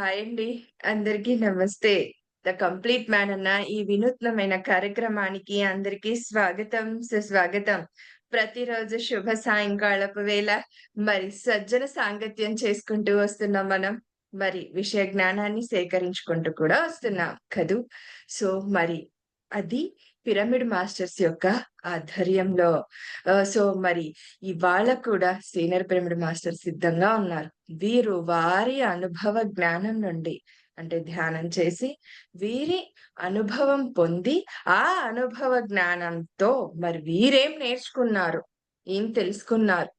Hi అండి. అందరికీ నమస్తే. 'ద కంప్లీట్ మ్యాన్' అన్న ఈ వినూత్నమైన కార్యక్రమానికి అందరికీ స్వాగతం, సుస్వాగతం. ప్రతిరోజు శుభ సాయంకాలపు వేళ సజ్జన సాంగత్యం చేసుకుంటూ వస్తున్నాం మనం. విషయ జ్ఞానాన్ని సేకరించుకుంటూ కూడా వస్తున్నాం కదూ! సో, మరి అది పిరమిడ్ మాస్టర్స్ యొక్క ఆధ్వర్యంలో. ఇవాళ కూడా సీనియర్ పిరమిడ్ మాస్టర్ సిద్ధంగా ఉన్నారు. వీరు వారి అనుభవ జ్ఞానం నుండి అంటే ధ్యానం చేసి, వీరి అనుభవం పొంది, ఆ అనుభవ జ్ఞానంతో వీరేం నేర్చుకున్నారు? ఏం తెలుసుకున్నారు?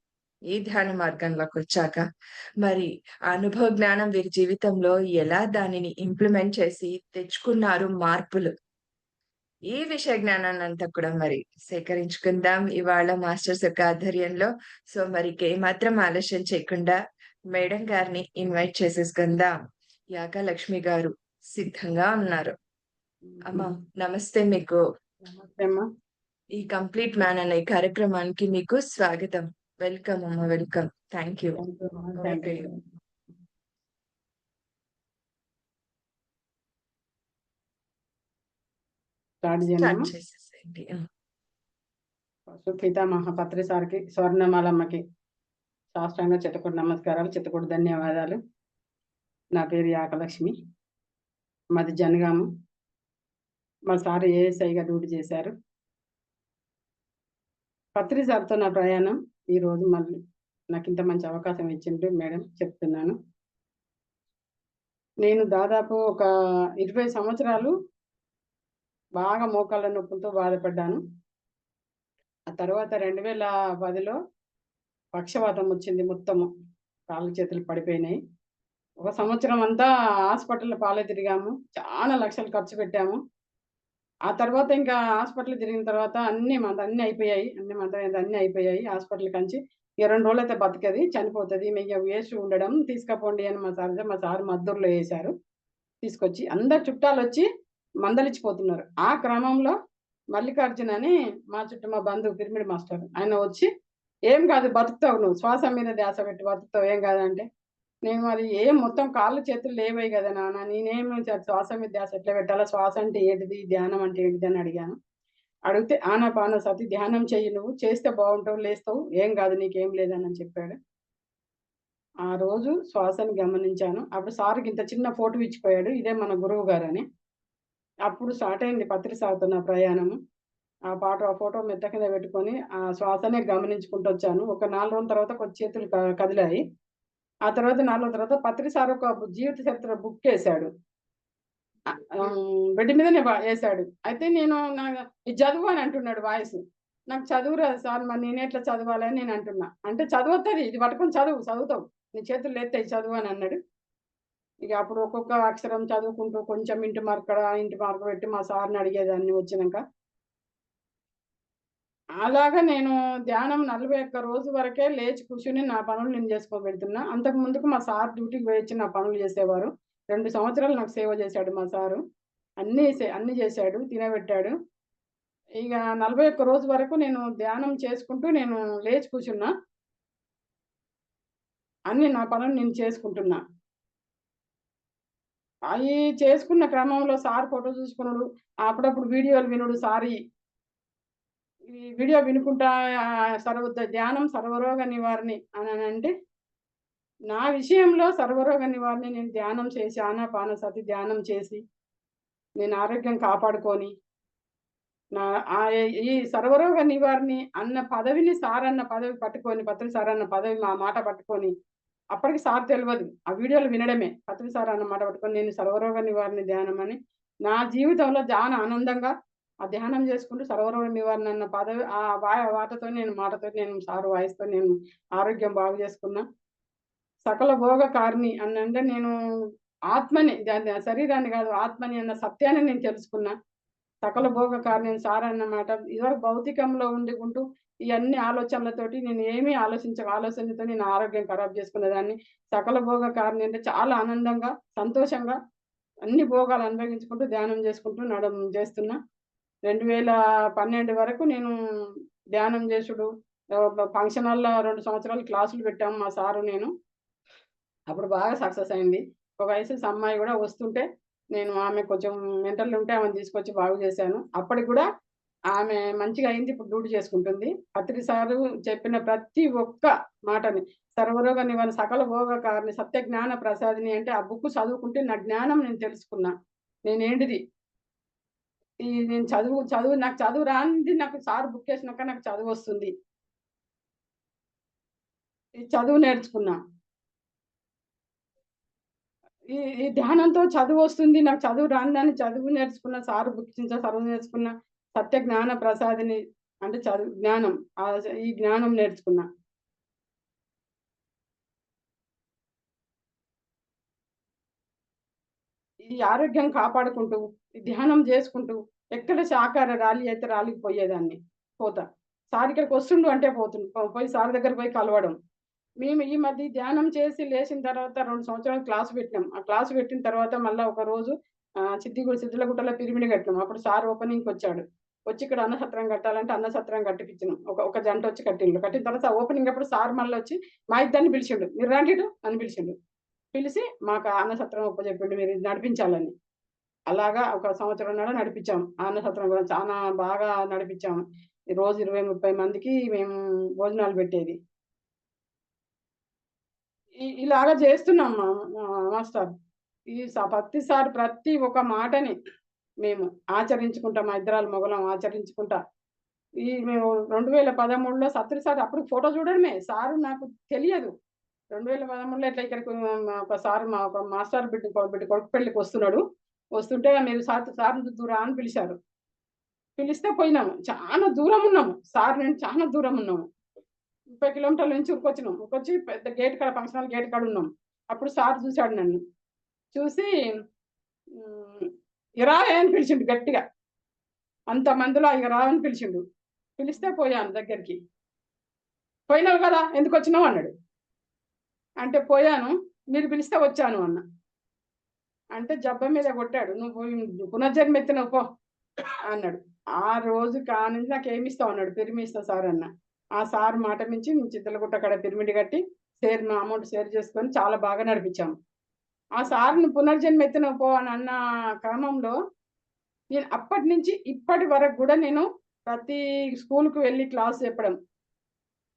ఈ ధ్యాన మార్గంలోకొచ్చాక? మరి ఆ అనుభవ జ్ఞానం వీరి జీవితంలో ఎలా దానిని ఇంప్లిమెంట్ చేసి తెచ్చుకున్నారు మార్పులు? ఈ విషయ జ్ఞానాన్నంతా కూడా సేకరించుకుందాం ఇవాళ మాస్టర్స్ యొక్క ఆధ్వర్యంలో. ఏమాత్రం ఆలస్యం చేయకుండా మేడం గారిని ఇన్వైట్ చేసేసుకుందాం. యాక లక్ష్మి గారు సిద్ధంగా ఉన్నారు. అమ్మా నమస్తే మీకు. నమస్తే అమ్మా. ఈ కంప్లీట్ మ్యాన్ అనే కార్యక్రమానికి మీకు స్వాగతం. వెల్కమ్ అమ్మా. వెల్కమ్. Thank you. స్టార్ట్ చేసేసేయండి. పితామహ పత్రి సార్కి, స్వర్ణమాలమ్మకి సాష్టాంగ చిత్తకోటి నమస్కారాలు, చిత్తకోటి ధన్యవాదాలు. నా పేరు యాకలక్ష్మి, మాది జనగాము. మా సార్ ఏఎస్ఐగా డ్యూటీ చేశారు. పత్రి సార్తో నా ప్రయాణం ఈరోజు మళ్ళీ నాకు ఇంత మంచి అవకాశం ఇచ్చిండ్రు మేడం, చెప్తున్నాను. నేను దాదాపు ఒక 20 సంవత్సరాలు బాగా మోకాళ్ళ నొప్పులతో బాధపడ్డాను. ఆ తర్వాత 2010లో పక్షవాతం వచ్చింది. మొత్తము కాళ్ళు చేతులు పడిపోయినాయి. ఒక సంవత్సరం అంతా హాస్పిటల్ పాలే తిరిగాము. చాలా లక్షలు ఖర్చు పెట్టాము. ఆ తర్వాత ఇంకా హాస్పిటల్ తిరిగిన తర్వాత అన్నీ అయిపోయాయి. అన్నీ అయిపోయాయి. హాస్పిటల్ కంచి ఇక 2 రోజులైతే బతికది, చనిపోతది. మీకు వేసి ఉండడం తీసుకపోండి అని మా సార్ మద్దూరులో వేశారు. తీసుకొచ్చి అందరు చుట్టాలొచ్చి మందలిచ్చిపోతున్నారు. ఆ క్రమంలో మల్లికార్జున్ అని మా బంధువు పిరమిడ్ మాస్టర్ ఆయన వచ్చి, "ఏం కాదు, బతుకుతావు, నువ్వు శ్వాస మీద ధ్యాస పెట్టి బతుకుతావు, ఏం కాదంటే." నేను మరి ఏం మొత్తం కాళ్ళు చేతులు లేవయి కదా నాన్న, నేనేమి శ్వాస మీద ధ్యాస ఎట్లా పెట్టాలా, శ్వాస అంటే ఏంటిది, ధ్యానం అంటే ఏంటిది అని అడిగాను. అడిగితే ఆనాపానసతి ధ్యానం చెయ్యి, నువ్వు చేస్తే బాగుంటావు, లేస్తావు, ఏం కాదు, నీకేం లేదని చెప్పాడు. ఆ రోజు శ్వాసని గమనించాను. అప్పుడు సార్కి ఇంత చిన్న ఫోటో ఇచ్చిపోయాడు, ఇదే మన గురువు గారని. అప్పుడు స్టార్ట్ అయింది పత్రి సార్తో నా ప్రయాణము. ఆ ఫోటో మెత్త కింద పెట్టుకొని ఆ శ్వాసనే గమనించుకుంటూ వచ్చాను. ఒక 4 రోజుల తర్వాత కొంచెం చేతులు కదిలాయి. ఆ తర్వాత 4 రోజుల తర్వాత పత్రి సార్ ఒక జీవిత చరిత్ర బుక్ ఏసాడు. బెడ్ మీదనే ఏసాడు. అయితే నేను ఇది చదువు అని అంటున్నాడు వాయిస్. నాకు చదువు రాదు సార్, మరి నేనెట్లా చదవాలని నేను అంటున్నా. అంటే చదువుతది, ఇది పట్టుకొని చదువుతావు, నీ చేతులు లేత్తయి చదువు అని అన్నాడు. ఇక అప్పుడు ఒక్కొక్క అక్షరం చదువుకుంటూ కొంచెం ఇంటి మార్క్ పెట్టి మా సార్‌ని అడిగేదాన్ని వచ్చినంక. అలాగా నేను ధ్యానం 41 రోజు వరకే లేచి కూర్చొని నా పనులు నేను చేసుకోబెడుతున్నా. అంతకు ముందుకు మా సార్ డ్యూటీకి పోయొచ్చి నా పనులు చేసేవారు. 2 సంవత్సరాలు నాకు సేవ చేశాడు మా సారు. అన్నీ చేశాడు, తినబెట్టాడు. ఇక 41 రోజు వరకు నేను ధ్యానం చేసుకుంటూ నేను లేచి కూర్చున్నా. అన్నీ నా పనులు నేను చేసుకుంటున్నా. అయి చేసుకున్న క్రమంలో సార్ ఫోటో చూసుకునుడు, అప్పుడప్పుడు వీడియోలు వినుడు సార్‌యి. ఈ వీడియో వినుకుంటా ధ్యానం సర్వరోగ నివారణి అననంటే, నా విషయంలో సర్వరోగ నివారణి నేను ధ్యానం చేసి, ఆనాపానసతి ధ్యానం చేసి, నేను ఆరోగ్యం కాపాడుకొని, నా ఈ సర్వరోగ నివారణి అన్న పదవిని సార్ అన్న పదవి పట్టుకొని, పత్రి సార్ అన్న పదవి మా మాట పట్టుకొని, అప్పటికి సార్ తెలవదు. ఆ వీడియోలు వినడమే. పత్రి సార్ అన్న మాట పట్టుకొని నేను సర్వరోగ నివారణి ధ్యానం అని, నా జీవితంలో చాలా ఆనందంగా ఆ ధ్యానం చేసుకుంటూ సర్వరోగ నివారణ అన్న పదవి మాటతో నేను సార్ వాయిస్‌తో నేను ఆరోగ్యం బాగు చేసుకున్నా. సకల భోగ కారిణి అనంటే నేను ఆత్మని, శరీరాన్ని కాదు, ఆత్మని అన్న సత్యాన్ని నేను తెలుసుకున్నా. సకల భోగ కారణం సార్ అన్నమాట. ఇదివరకు భౌతికంలో ఉండుకుంటూ ఇయన్నీ ఆలోచనలతోటి నేను ఏమీ ఆలోచనతో నేను ఆరోగ్యం ఖరాబ్ చేసుకునేదాన్ని. సకల భోగ కారణం అంటే చాలా ఆనందంగా, సంతోషంగా అన్ని భోగాలు అనుభవించుకుంటూ ధ్యానం చేసుకుంటూ చేస్తున్నా. 2012 వరకు నేను ధ్యానం చేసుడు, ఫంక్షన్ హాల్‌లో 2 సంవత్సరాలు క్లాసులు పెట్టాము మా సారు నేను. అప్పుడు బాగా సక్సెస్ అయింది. ఒక వయసు అమ్మాయి కూడా వస్తుంటే నేను ఆమె కొంచెం మెంటల్ ఉంటే ఆమెను తీసుకొచ్చి బాగు చేశాను. అప్పటికి కూడా ఆమె మంచిగా అయింది. ఇప్పుడు డ్యూటీ చేసుకుంటుంది. పత్రి సారు చెప్పిన ప్రతి ఒక్క మాటని సర్వరోగ నివారణ సకల భోగ కారణి సత్య జ్ఞాన ప్రసాదిని అంటే ఆ బుక్ చదువుకుంటే నా జ్ఞానం నేను తెలుసుకున్నా. నేనేంటిది నేను చదువు నాకు చదువు రానిది నాకు సార్ బుక్ చేసినాక నాకు చదువొస్తుంది. ఈ చదువు నేర్చుకున్నా. ఈ ఈ ధ్యానంతో చదువొస్తుంది. నాకు చదువు రానిదాన్ని చదువు నేర్చుకున్న, సారు బుక్ నుంచి చదువు నేర్చుకున్న, సత్య జ్ఞాన ప్రసాదిని అంటే చదువు జ్ఞానం. ఈ జ్ఞానం నేర్చుకున్నా. ఈ ఆరోగ్యం కాపాడుకుంటూ, ఈ ధ్యానం జేసుకుంటూ, ఎక్కడ శాకాహార ర్యాలీ అయితే ర్యాలీకి పోయేదాన్ని. పోతా. సార్ ఇక్కడికొస్తుండు అంటే పోయి సార్ దగ్గర పోయి కలవడం. మేము ఈ మధ్య ధ్యానం చేసి లేచిన తర్వాత 2 సంవత్సరాలు క్లాస్ పెట్టినాం. ఆ క్లాస్ పెట్టిన తర్వాత మళ్ళా ఒక రోజు సిద్దిలగుట్టలో పిరిమిడి కట్టినాం. అప్పుడు సార్ ఓపెనింగ్‌కొచ్చాడు. వచ్చి ఇక్కడ అన్నసత్రం కట్టాలంటే అన్నసత్రం కట్టిపిచ్చినాం. ఒక జంట వచ్చి కట్టిండ్రు. కట్టిన తర్వాత ఓపెనింగ్ అప్పుడు సార్ మళ్ళొచ్చి మా ఇద్దరిని పిలిచిండు. "మీరు రండి ఇటు" అని పిలిచిండు. పిలిసి మాకు ఆ అన్నసత్రం అప్పజెప్పిండు. మీరు ఇది నడిపించాలని. అలాగా ఒక సంవత్సరంన్నర నడిపించాం. ఆ అన్నసత్రం కూడా చానా బాగా నడిపించాము. రోజు 20, 30 మందికి మేము భోజనాలు పెట్టేది. ఇలాగ చేస్తున్నాం మాస్టర్. ప్రతిసారి ప్రతి ఒక్క మాటని మేము ఆచరించుకుంటా. మా ఇద్దరాలు మొగలం ఆచరించుకుంటా. మేము 2013లో సత్రి సార్ అప్పుడు ఫోటో చూడడమే. సారు నాకు తెలియదు. 2013లో ఇట్లా ఇక్కడికి ఒక సారు ఒక మాస్టర్ బిడ్డ కొడుకు పెళ్ళికొస్తున్నాడు. వస్తుంటే మీరు సార్‌ని చూద్దురా అని పిలిచారు. పిలిస్తే పోయినాము. చానా దూరం ఉన్నాము. సార్ నేను చానా దూరం ఉన్నాము. 30 కిలోమీటర్ల నుంచి ఉరికొచ్చినాం. ఉరికొచ్చి పెద్ద గేట్ కాడ ఫంక్షన్ హాల్ గేట్ కాడ ఉన్నాం. అప్పుడు సార్ చూసాడు నన్ను. చూసి హ్మ్. "ఇగ రావే" అని పిలిచిండు గట్టిగా. అంతమందిలో "ఇగ రా" అని పిలిచిండు. పిలిస్తే పోయాను దగ్గరికి. "పోయినావు గదా! ఎందుకొచ్చినావు" అన్నాడు. అంటే పోయాను. "మీరు పిలిస్తే వచ్చాను" అన్నా. అంటే జబ్బ మీద కొట్టాడు. "నువ్వు పునర్జన్మ ఎత్తినవు పో" అన్నాడు. ఆ రోజు కానుంచి నాకేమిస్తావు అన్నాడు. "పిరిమి ఇస్తా సార్" అన్నా. ఆ సార్ మాట మించి మేము చింతలగుట్ట కాడ పిరమిడ్ కట్టి మా అమౌంట్ షేర్ చేసుకొని చాలా బాగా నడిపించాము. ఆ సార్‌ని పునర్జన్మ ఎత్తినవు పో అని అన్న క్రమంలో నేను అప్పటినుంచి ఇప్పటి వరకు గూడా నేను ప్రతి స్కూలుకి వెళ్లి క్లాస్ చెప్పడం.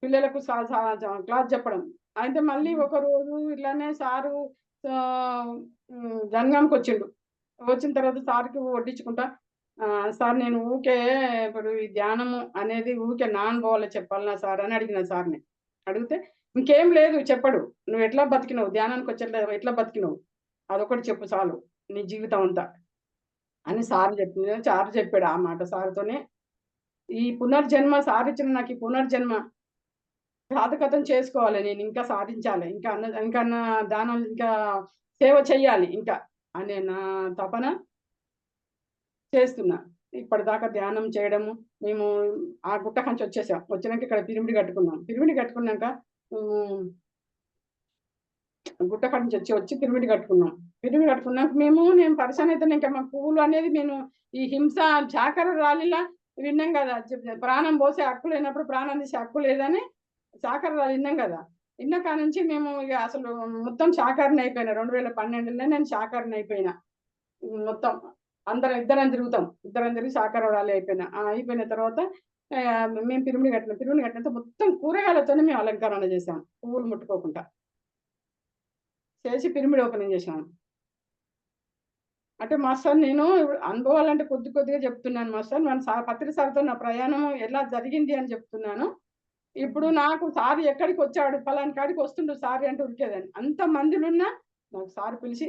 పిల్లలకు సా సా జ క్లాస్ చెప్పడం. అయితే మళ్ళీ హ్మ్. ఒకరోజు ఇట్లానే సారు జనగాంకొచ్చిండు. వచ్చిన తర్వాత సార్‌కి వడ్డించుకుంటా సార్ నేను ఊకే ఇప్పుడు ఈ ధ్యానము అనేది ఊకే నా అనుభవాలే చెప్పాలనా సార్ అని అడిగిన సార్‌ని. అడిగితే ఇంకేం లేదు చెప్పడు. నువ్వెట్లా బతికినవు ధ్యానానికొచ్చేట్లా ఎట్లా బతికినవు? అదొకటి చెప్పు చాలు. నీ జీవితం అంతా. అని సార్ చెప్పాడు ఆ మాట సార్‌తోనే. ఈ పునర్జన్మ సారిచ్చిన నాకు ఈ పునర్జన్మ సార్థకతం చేసుకోవాలి నేనింకా సాధించాలి. ఇంకా దానం ఇంకా సేవ చెయ్యాలి ఇంకా అనే నా తపన చేస్తున్నా. ఇప్పటిదాకా ధ్యానం చేయడము, మేము ఆ గుట్ట కంచి వచ్చేసాం. వచ్చినంక ఇక్కడ పిరమిడ్ కట్టుకున్నాం. పిరమిడ్ కట్టుకున్నాక హ్మ్. గుట్ట కాడ నుంచి వచ్చి పిరమిడ్ కట్టుకున్నాం. పిరమిడ్ కట్టుకున్నాక నేను పరిశాన్ అయితేనే ఇంకా మా పువ్వులు అనేది నేను ఈ హింస చాకర ర్యాలీలా విన్నాం గదా! ప్రాణం పోసే హక్కు లేనప్పుడు ప్రాణం తీసే హక్కు లేదని చాకర ర్యాలీ విన్నాం గదా! విన్న కాడ్నుంచి మేము ఇగ అసలు మొత్తం శాకాహారిని అయిపోయినా. 2012లోనే నేను శాకాహారిని అయిపోయినా. మొత్తం ఇద్దరం తిరుగుతాం. ఇద్దరం తిరిగి శాకాహార ర్యాలీ అయిపోయినా. అయిపోయిన తర్వాత మేము పిరమిడ్ కట్టినాం. పిరమిడ్ కట్టినంత మొత్తం కూరగాయలతోనే మేము అలంకరణ చేసాం. పువ్వులు ముట్టుకోకుండా. చేసి పిరమిడ్ ఓపెనింగ్ చేశాను. అంటే మాస్టర్ నేను అనుభవాలంటే కొద్దిగా చెప్తున్నాను మాస్టర్. పత్రి సార్‌తో నా ప్రయాణం ఎలా జరిగింది అని చెప్తున్నాను. ఇప్పుడు హ్మ్. నాకు సార్ ఎక్కడికొచ్చాడు, పలానా కాడికి వస్తుండు సార్ అంటే ఉరికేదాన్ని. అంతమందిలున్నా నాకు సార్ పిలిచి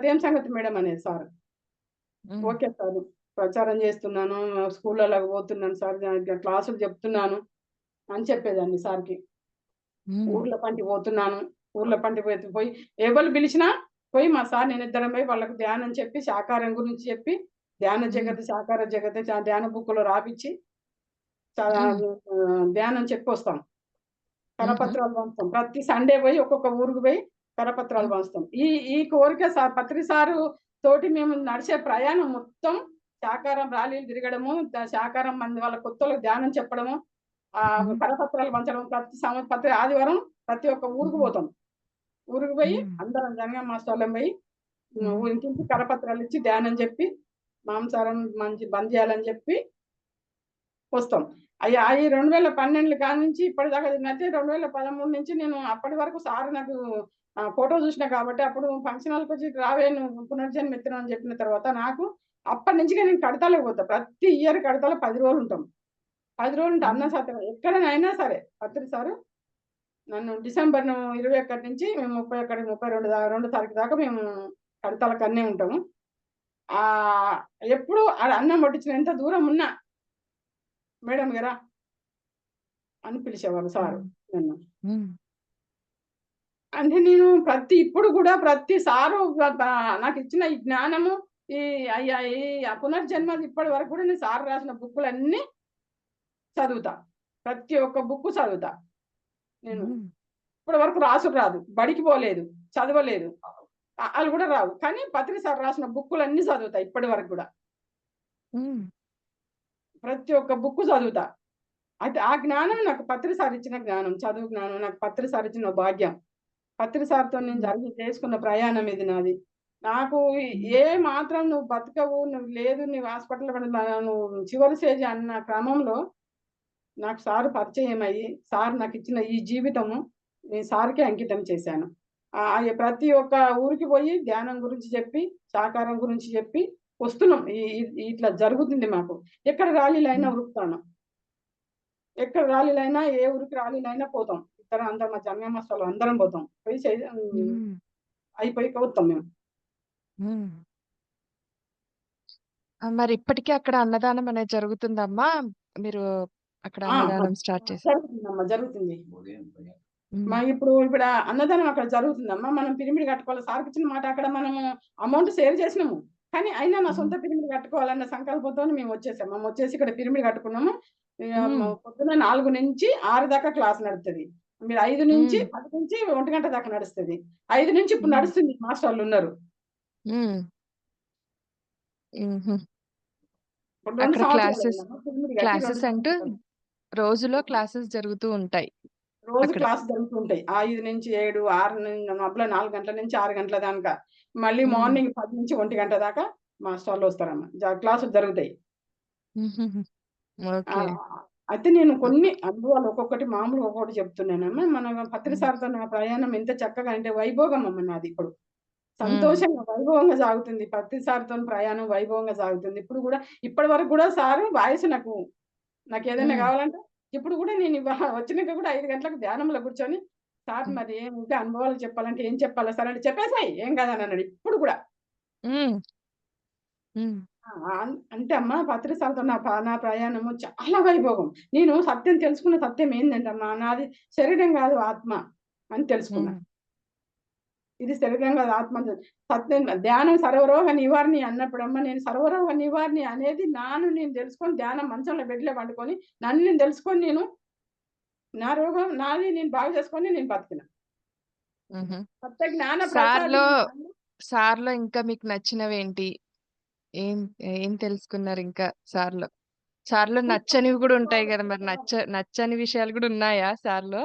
ఏం సంగతి మేడం అనేది సార్. హ్మ్. Okay sir. ప్రచారం చేస్తున్నాను. స్కూళ్ళలోకి పోతున్నాను సార్. క్లాసులు చెప్తున్నాను అని చెప్పేదాన్ని సార్‌కి. హ్మ్. ఊర్ల పంటి పోతున్నాను. ఊర్ల పంటి పోయి ఎవళ్ళు పిలిచినా పోయి మా సార్ నేనిద్దరం పోయి వాళ్ళకి ధ్యానం చెప్పి, శాకాహారం గురించి చెప్పి, ధ్యాన హ్మ్. జగత్, సాకార జగత్ ధ్యాన బుక్కులో రాపిచ్చి హ్మ్. ధ్యానం చెప్పొస్తాం. హుహు. కరపత్రాలు పంచుతాం. ప్రతి సండే పోయి ఒక్కొక్క ఊరికి పోయి కరపత్రాలు హ్మ్. పంచుతాం. ఈ కోరిక పత్రి సారు తోటి మేము నడిచే ప్రయాణం మొత్తం శాకాహారం ర్యాలీలు తిరగడము, శాకాహారం మంది వాళ్ళ కొత్తోళ్ళకి ధ్యానం చెప్పడము, హ్మ్. కరపత్రాలు పంచడం ప్రతి ఆదివారం ప్రతి ఒక్క ఊరికి హ్మ్. పోతాం. ఊరికి పోయి హ్మ్. అందరం జనగాం మాస్టర్‌లం పోయి ఇంటింటి కరపత్రాలు ఇచ్చి ధ్యానం చెప్పి మాంసారం మంచి బంద్ చేయాలని చెప్పి వస్తాం. అయ్యా ఈ 2012 కాడి నుంచి ఇప్పటిదాకా అయితే 2013 నుంచి నేను అప్పటి వరకు సార్ నాకు ఫోటో చూసిన కాబట్టి అప్పుడు ఫంక్షన్ హాల్కి వచ్చి రావే నువ్వు పునర్జన్మ ఎత్తున అని చెప్పిన తర్వాత నాకు అప్పటి నుంచి నేను కడతాలకు పోతా. ప్రతి ఇయర్ కడతాలో 10 రోజులు ఉంటాం. 10 రోజులు ఉంటే అన్న సత్రం ఎక్కడనైనా సరే పత్రి సారు నన్ను డిసెంబర్ 21 నుంచి మేము 31, 32 తారీఖు దాకా మేము కడతాలకు అన్నీ ఉంటాము. ఎప్పుడు అన్నం వడ్డించిన ఎంత దూరం ఉన్నా మేడం గారా అని పిలిచేవారు సారు నన్ను. అంటే నేను ఇప్పుడు కూడా ప్రతి సారు నాకు ఇచ్చిన ఈ జ్ఞానము ఈ పునర్జన్మ ఇప్పటి వరకు కూడా నేను సార్ రాసిన బుక్కులన్నీ చదువుతా. ప్రతి ఒక్క బుక్ చదువుతా. నేను ఇప్పటి వరకు రాసుడు రాదు, బడికి పోలేదు, చదవలేదు, వాళ్ళు కూడా రావు, కానీ పత్రి సార్ రాసిన బుక్కులన్నీ చదువుతా ఇప్పటి వరకు కూడా. ప్రతి ఒక్క బుక్ చదువుతా. అయితే ఆ జ్ఞానం నాకు పత్రి సార్ ఇచ్చిన జ్ఞానం, చదువు జ్ఞానం నాకు పత్రి సార్ ఇచ్చిన భాగ్యం. పత్రి సార్తో నేను చేసుకున్న ప్రయాణం ఇది నాది. నాకు ఏ మాత్రం నువ్వు బతకవు, నువ్వు లేదు, నువ్వు హాస్పిటల్ నువ్వు చివరి స్టేజ్ అన్న క్రమంలో నాకు సారు పరిచయం అయ్యి సార్ నాకు ఇచ్చిన ఈ జీవితము నేను సార్కే అంకితం చేశాను. ప్రతి ఒక్క ఊరికి పోయి ధ్యానం గురించి చెప్పి సాకారం గురించి చెప్పి వస్తున్నాం. ఇట్లా జరుగుతుంది మాకు. ఎక్కడ ర్యాలీలైనా ఉరుకుతాను, ఎక్కడ ర్యాలీలైనా ఏ ఊరికి ర్యాలీలైనా పోతాం. అందరం మా జన్మస్థలు అందరం పోతాం, పోయి అయిపోయి వస్తాం మేము. మరి ఇప్పటికీ అక్కడ అన్నదానం అనేది జరుగుతుందమ్మా? మీరు అక్కడ అన్నదానం స్టార్ట్ చేశారు? జరుగుతుందమ్మా, జరుగుతుంది. ఇప్పుడు అన్నదానం అక్కడ జరుగుతుందమ్మా. మనం పిరమిడ్ కట్టుకోవాలి. సార్కి ఇచ్చిన మాట అక్కడ మనము అమౌంట్ సేవ్ చేసినాము, కానీ అయినా నా సొంత పిరమిడ్ కట్టుకోవాలన్న సంకల్పంతో మేము వచ్చేసాము. మేము వచ్చేసి ఇక్కడ పిరమిడ్ కట్టుకున్నాము. పొద్దున 4 నుంచి 6 దాకా క్లాస్ నడుస్తుంది. మీరు 5 నుంచి 10 నుంచి 1 గంట దాకా నడుస్తుంది. 5 నుంచి ఇప్పుడు నడుస్తుంది. మాస్టర్లు ఉన్నారు. క్లాసెస్ అంటూ రోజులో క్లాసెస్ జరుగుతూ ఉంటాయి. రోజు క్లాస్ జరుగుతూ ఉంటాయి. 5 నుంచి 7, 6 మధ్యలో 4 గంటల నుంచి 6 గంటల దాకా, మళ్ళీ మార్నింగ్ 10 నుంచి 1 గంట దాకా మాస్టర్లు వస్తారమ్మా. క్లాసులు జరుగుతాయి. అయితే నేను కొన్ని అనుభవాలు ఒక్కొక్కటి మామూలుగా ఒక్కొక్కటి చెప్తున్నానమ్మా. మన పత్రి సార్తో నా ప్రయాణం ఎంత చక్కగా అంటే వైభోగం అమ్మ నాది. ఇప్పుడు సంతోషంగా వైభవంగా సాగుతుంది. పత్రి సార్తో ప్రయాణం వైభవంగా సాగుతుంది. ఇప్పుడు కూడా ఇప్పటి వరకు కూడా సారు వాయిస్ నాకు ఏదైనా కావాలంటే ఇప్పుడు కూడా నేను వచ్చినాక కూడా 5 గంటలకు ధ్యానంలో కూర్చొని సార్ మరి ఏమింటే అనుభవాలు చెప్పాలంటే ఏం చెప్పాలా సార్ అంటే చెప్పేసాయి, ఏం కాదని అన్నాడు. ఇప్పుడు కూడా అంటే అమ్మా పత్రి సార్తో నా ప్రయాణము చాలా వైభోగం. నేను సత్యం తెలుసుకున్న సత్యం ఏంటంటే అమ్మా, నాది శరీరం కాదు ఆత్మ అని తెలుసుకున్నా. ఇది శరీరం కాదు ఆత్మ సత్యం. ధ్యానం సర్వరోగ నివారణి అన్నప్పుడమ్మా నేను సర్వరోగ నివారణి అనేది నేను తెలుసుకొని ధ్యానం మంచంలో బెడ్లో పండుకొని నన్ను నేను తెలుసుకొని నేను నా రోగం నాది నేను బాగు చేసుకొని నేను బతికిన. సత్య జ్ఞాన సార్లో ఇంకా మీకు నచ్చినవి ఏంటి? ఏం తెలుసుకున్నారు ఇంకా సార్లో నచ్చనివి కూడా ఉంటాయి కదా, మరి నచ్చని విషయాలు కూడా ఉన్నాయా సార్లో?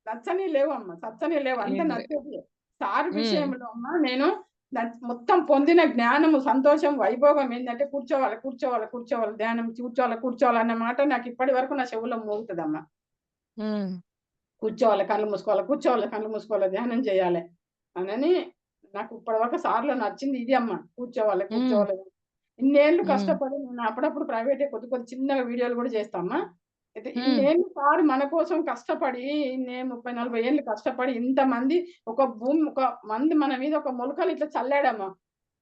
నచ్చని లేవు అమ్మ, సచ్చని లేవు, అంత నచ్చేది. సార్ విషయంలో అమ్మా నేను మొత్తం పొందిన జ్ఞానము సంతోషం వైభోగం ఏంటంటే కూర్చోవాలి ధ్యానం కూర్చోవాలి అన్న మాట నాకు ఇప్పటి వరకు నా చెవులో మోగుతుందమ్మా. కూర్చోవాలి కళ్ళు మూసుకోవాలి ధ్యానం చేయాలి అని నాకు ఇప్పటి వరకు సార్లో నచ్చింది ఇది అమ్మ. కూర్చోవాలి ఇన్నేళ్ళు కష్టపడి నేను అప్పుడప్పుడు ప్రైవేట్ కొద్ది చిన్నగా వీడియోలు కూడా చేస్తామా. అయితే ఇన్నేళ్ళు సార్ మన కోసం కష్టపడి 30-40 ఏళ్ళు కష్టపడి ఇంతమంది ఒక మంది మన మీద ఒక మొలకలు ఇట్లా చల్లాడమ్మా.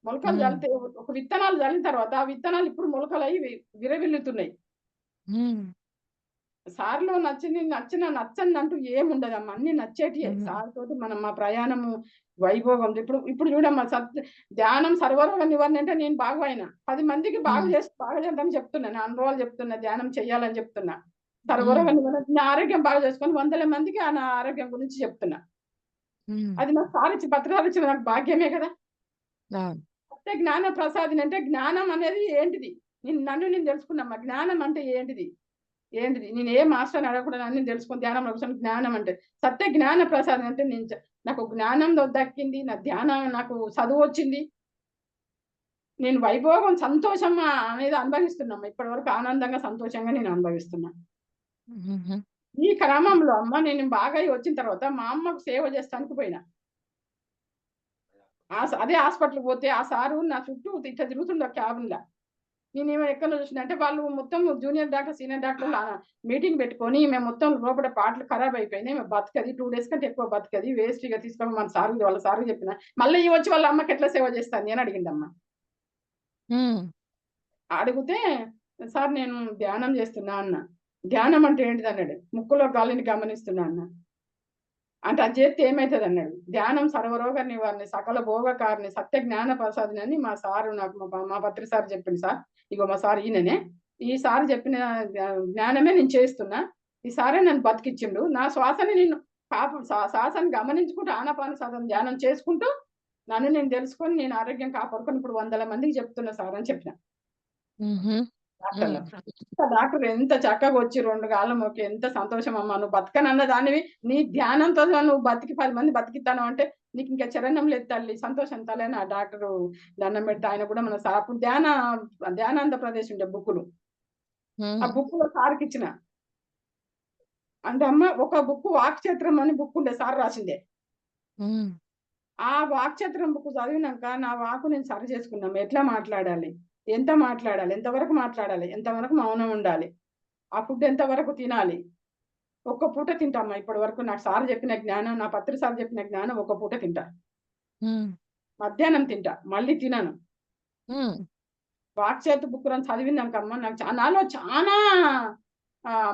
మొలకలు చల్లితే ఒక విత్తనాలు చల్లిన తర్వాత ఆ విత్తనాలు ఇప్పుడు మొలకలు అయ్యి విరవిల్లుతున్నాయి. సార్లో నచ్చని అంటూ ఏముండదమ్మా, అన్ని నచ్చేటియే. సార్ తోటి మా ప్రయాణము వైభోగం. ఇప్పుడు చూడమ్మా, ధ్యానం సర్వరోగ నివారణ అంటే నేను బాగా అయినా 10 మందికి బాగా చేద్దామని చెప్తున్నా. నా అనుభవాలు చెప్తున్నా, ధ్యానం చెయ్యాలని చెప్తున్నా. సర్వరోగ నివారణ నా ఆరోగ్యం బాగా చేసుకొని 100 మందికి నా ఆరోగ్యం గురించి చెప్తున్నా. అది నాకు సార్ ఇచ్చి పత్రాలు ఇచ్చిన నాకు భాగ్యమే కదా. సత్య జ్ఞాన ప్రసాదిని అంటే జ్ఞానం అనేది ఏంటిది నన్ను నేను తెలుసుకున్నామ్మా. జ్ఞానం అంటే ఏంటిది నేను ఏ మాస్టర్ని అడగకూడదు, అన్ని తెలుసుకుని ధ్యానంలో కూర్చొని జ్ఞానం అంటే సత్య జ్ఞాన ప్రసాదం అంటే నాకు జ్ఞానం దక్కింది. నా ధ్యానం నాకు చదువొచ్చింది. నేను వైభోగం, సంతోషం అనేది అనుభవిస్తున్నామ్మా. ఇప్పటివరకు ఆనందంగా, సంతోషంగా నేను అనుభవిస్తున్నా. హుహు. ఈ క్రమంలో అమ్మ నేను బాగా వచ్చిన తర్వాత మా అమ్మకు సేవ చేస్తానికి పోయినా. అదే హాస్పిటల్‌కి పోతే ఆ సారు నా చుట్టూ ఇట్లా తిరుగుతుండు క్యాబిన్‌ల. నేనేమో ఎక్కడో చూసిన అంటే వాళ్ళు మొత్తం జూనియర్ డాక్టర్, సీనియర్ డాక్టర్‌లు మీటింగ్ పెట్టుకొని ఈమె మొత్తం లోపట పార్ట్‌లు ఖరాబ్ అయిపోయినాయి. ఈమె బతకది. 2 డేస్ కంటే ఎక్కువ బతకది. వేస్ట్ ఇగ తీసుకోమని వాళ్ళ సార్‌కి చెప్పిన. మళ్ళీ ఈమె వచ్చి వాళ్ళ అమ్మకి ఎట్లా సేవ చేస్తాంది అని అడిగిందమ్మ. హ్మ్. అడిగితే, "సార్ నేను ధ్యానం చేస్తున్నా" అన్నా. "ధ్యానం అంటే ఏంటిదన్నాడు." "ముక్కులో గాలిని గమనిస్తున్నా" అన్నా. అంటే అది చేస్తే ఏమైతదన్నాడు. "ధ్యానం సర్వరోగ నివారణి, సకల భోగకారిణి, సత్య జ్ఞాన ప్రసాదిని" అని మా సారు నాకు మా పత్రి సార్ చెప్పిండు సార్. ఇగో మా సార్ ఈయననే. ఈ సార్ చెప్పిన జ్ఞానమే నేను చేస్తున్నా. ఈ సారే నన్ను బతికిచ్చిండు. నా శ్వాసని నేను శ్వాసని గమనించుకుంటూ ఆనాపానసతి ధ్యానం చేసుకుంటూ, నన్ను నేను తెలుసుకొని నేను ఆరోగ్యం కాపాడుకొని ఇప్పుడు వందల మందికి చెప్తున్నా సార్ అని చెప్పిన. హుహు. హ్మ్. డాక్టర్లు. డాక్టర్ ఎంత చక్కగొచ్చి 2 కాళ్ళు మొక్కి ఎంత సంతోషమమ్మా! నువ్వు బతకనన్న దానివి. నీ ధ్యానంతో నువ్వు బతికి 10 మంది బతికిత్తానవు అంటే నీకింక చరణం లేదు తల్లి. సంతోషం తల్లి అని ఆ డాక్టరు దండం పెడితే ఆయన కూడా మన సార్ అప్పుడు ధ్యానాంద ప్రదేశ్ ఉండే బుక్కులు. ఆ హ్మ్. బుక్కులో సార్‌కిచ్చిన. అంటే అమ్మ ఒక బుక్కు వాక్చత్రం అని బుక్ ఉండే సార్ రాసిందే. హ్మ్. ఆ వాక్చత్రం బుక్ చదివినంక నా వాకు నేను సరి చేసుకున్నాము. ఎట్లా మాట్లాడాలి? ఎంత మాట్లాడాలి? ఎంతవరకు మాట్లాడాలి? ఎంతవరకు మౌనం ఉండాలి? ఆ ఫుడ్ ఎంతవరకు తినాలి? ఒక్క పూట తింటామ్మా ఇప్పటి వరకు నాకు సార్ చెప్పిన జ్ఞానం, నా పత్రి సార్ చెప్పిన జ్ఞానం ఒక్క పూట తింటా. హ్మ్. మధ్యాహ్నం తింటా. మళ్ళీ తినను. హ్మ్. వాక్చేతు బుక్కులను చదివినంకమ్మా నాకు నాలో చానా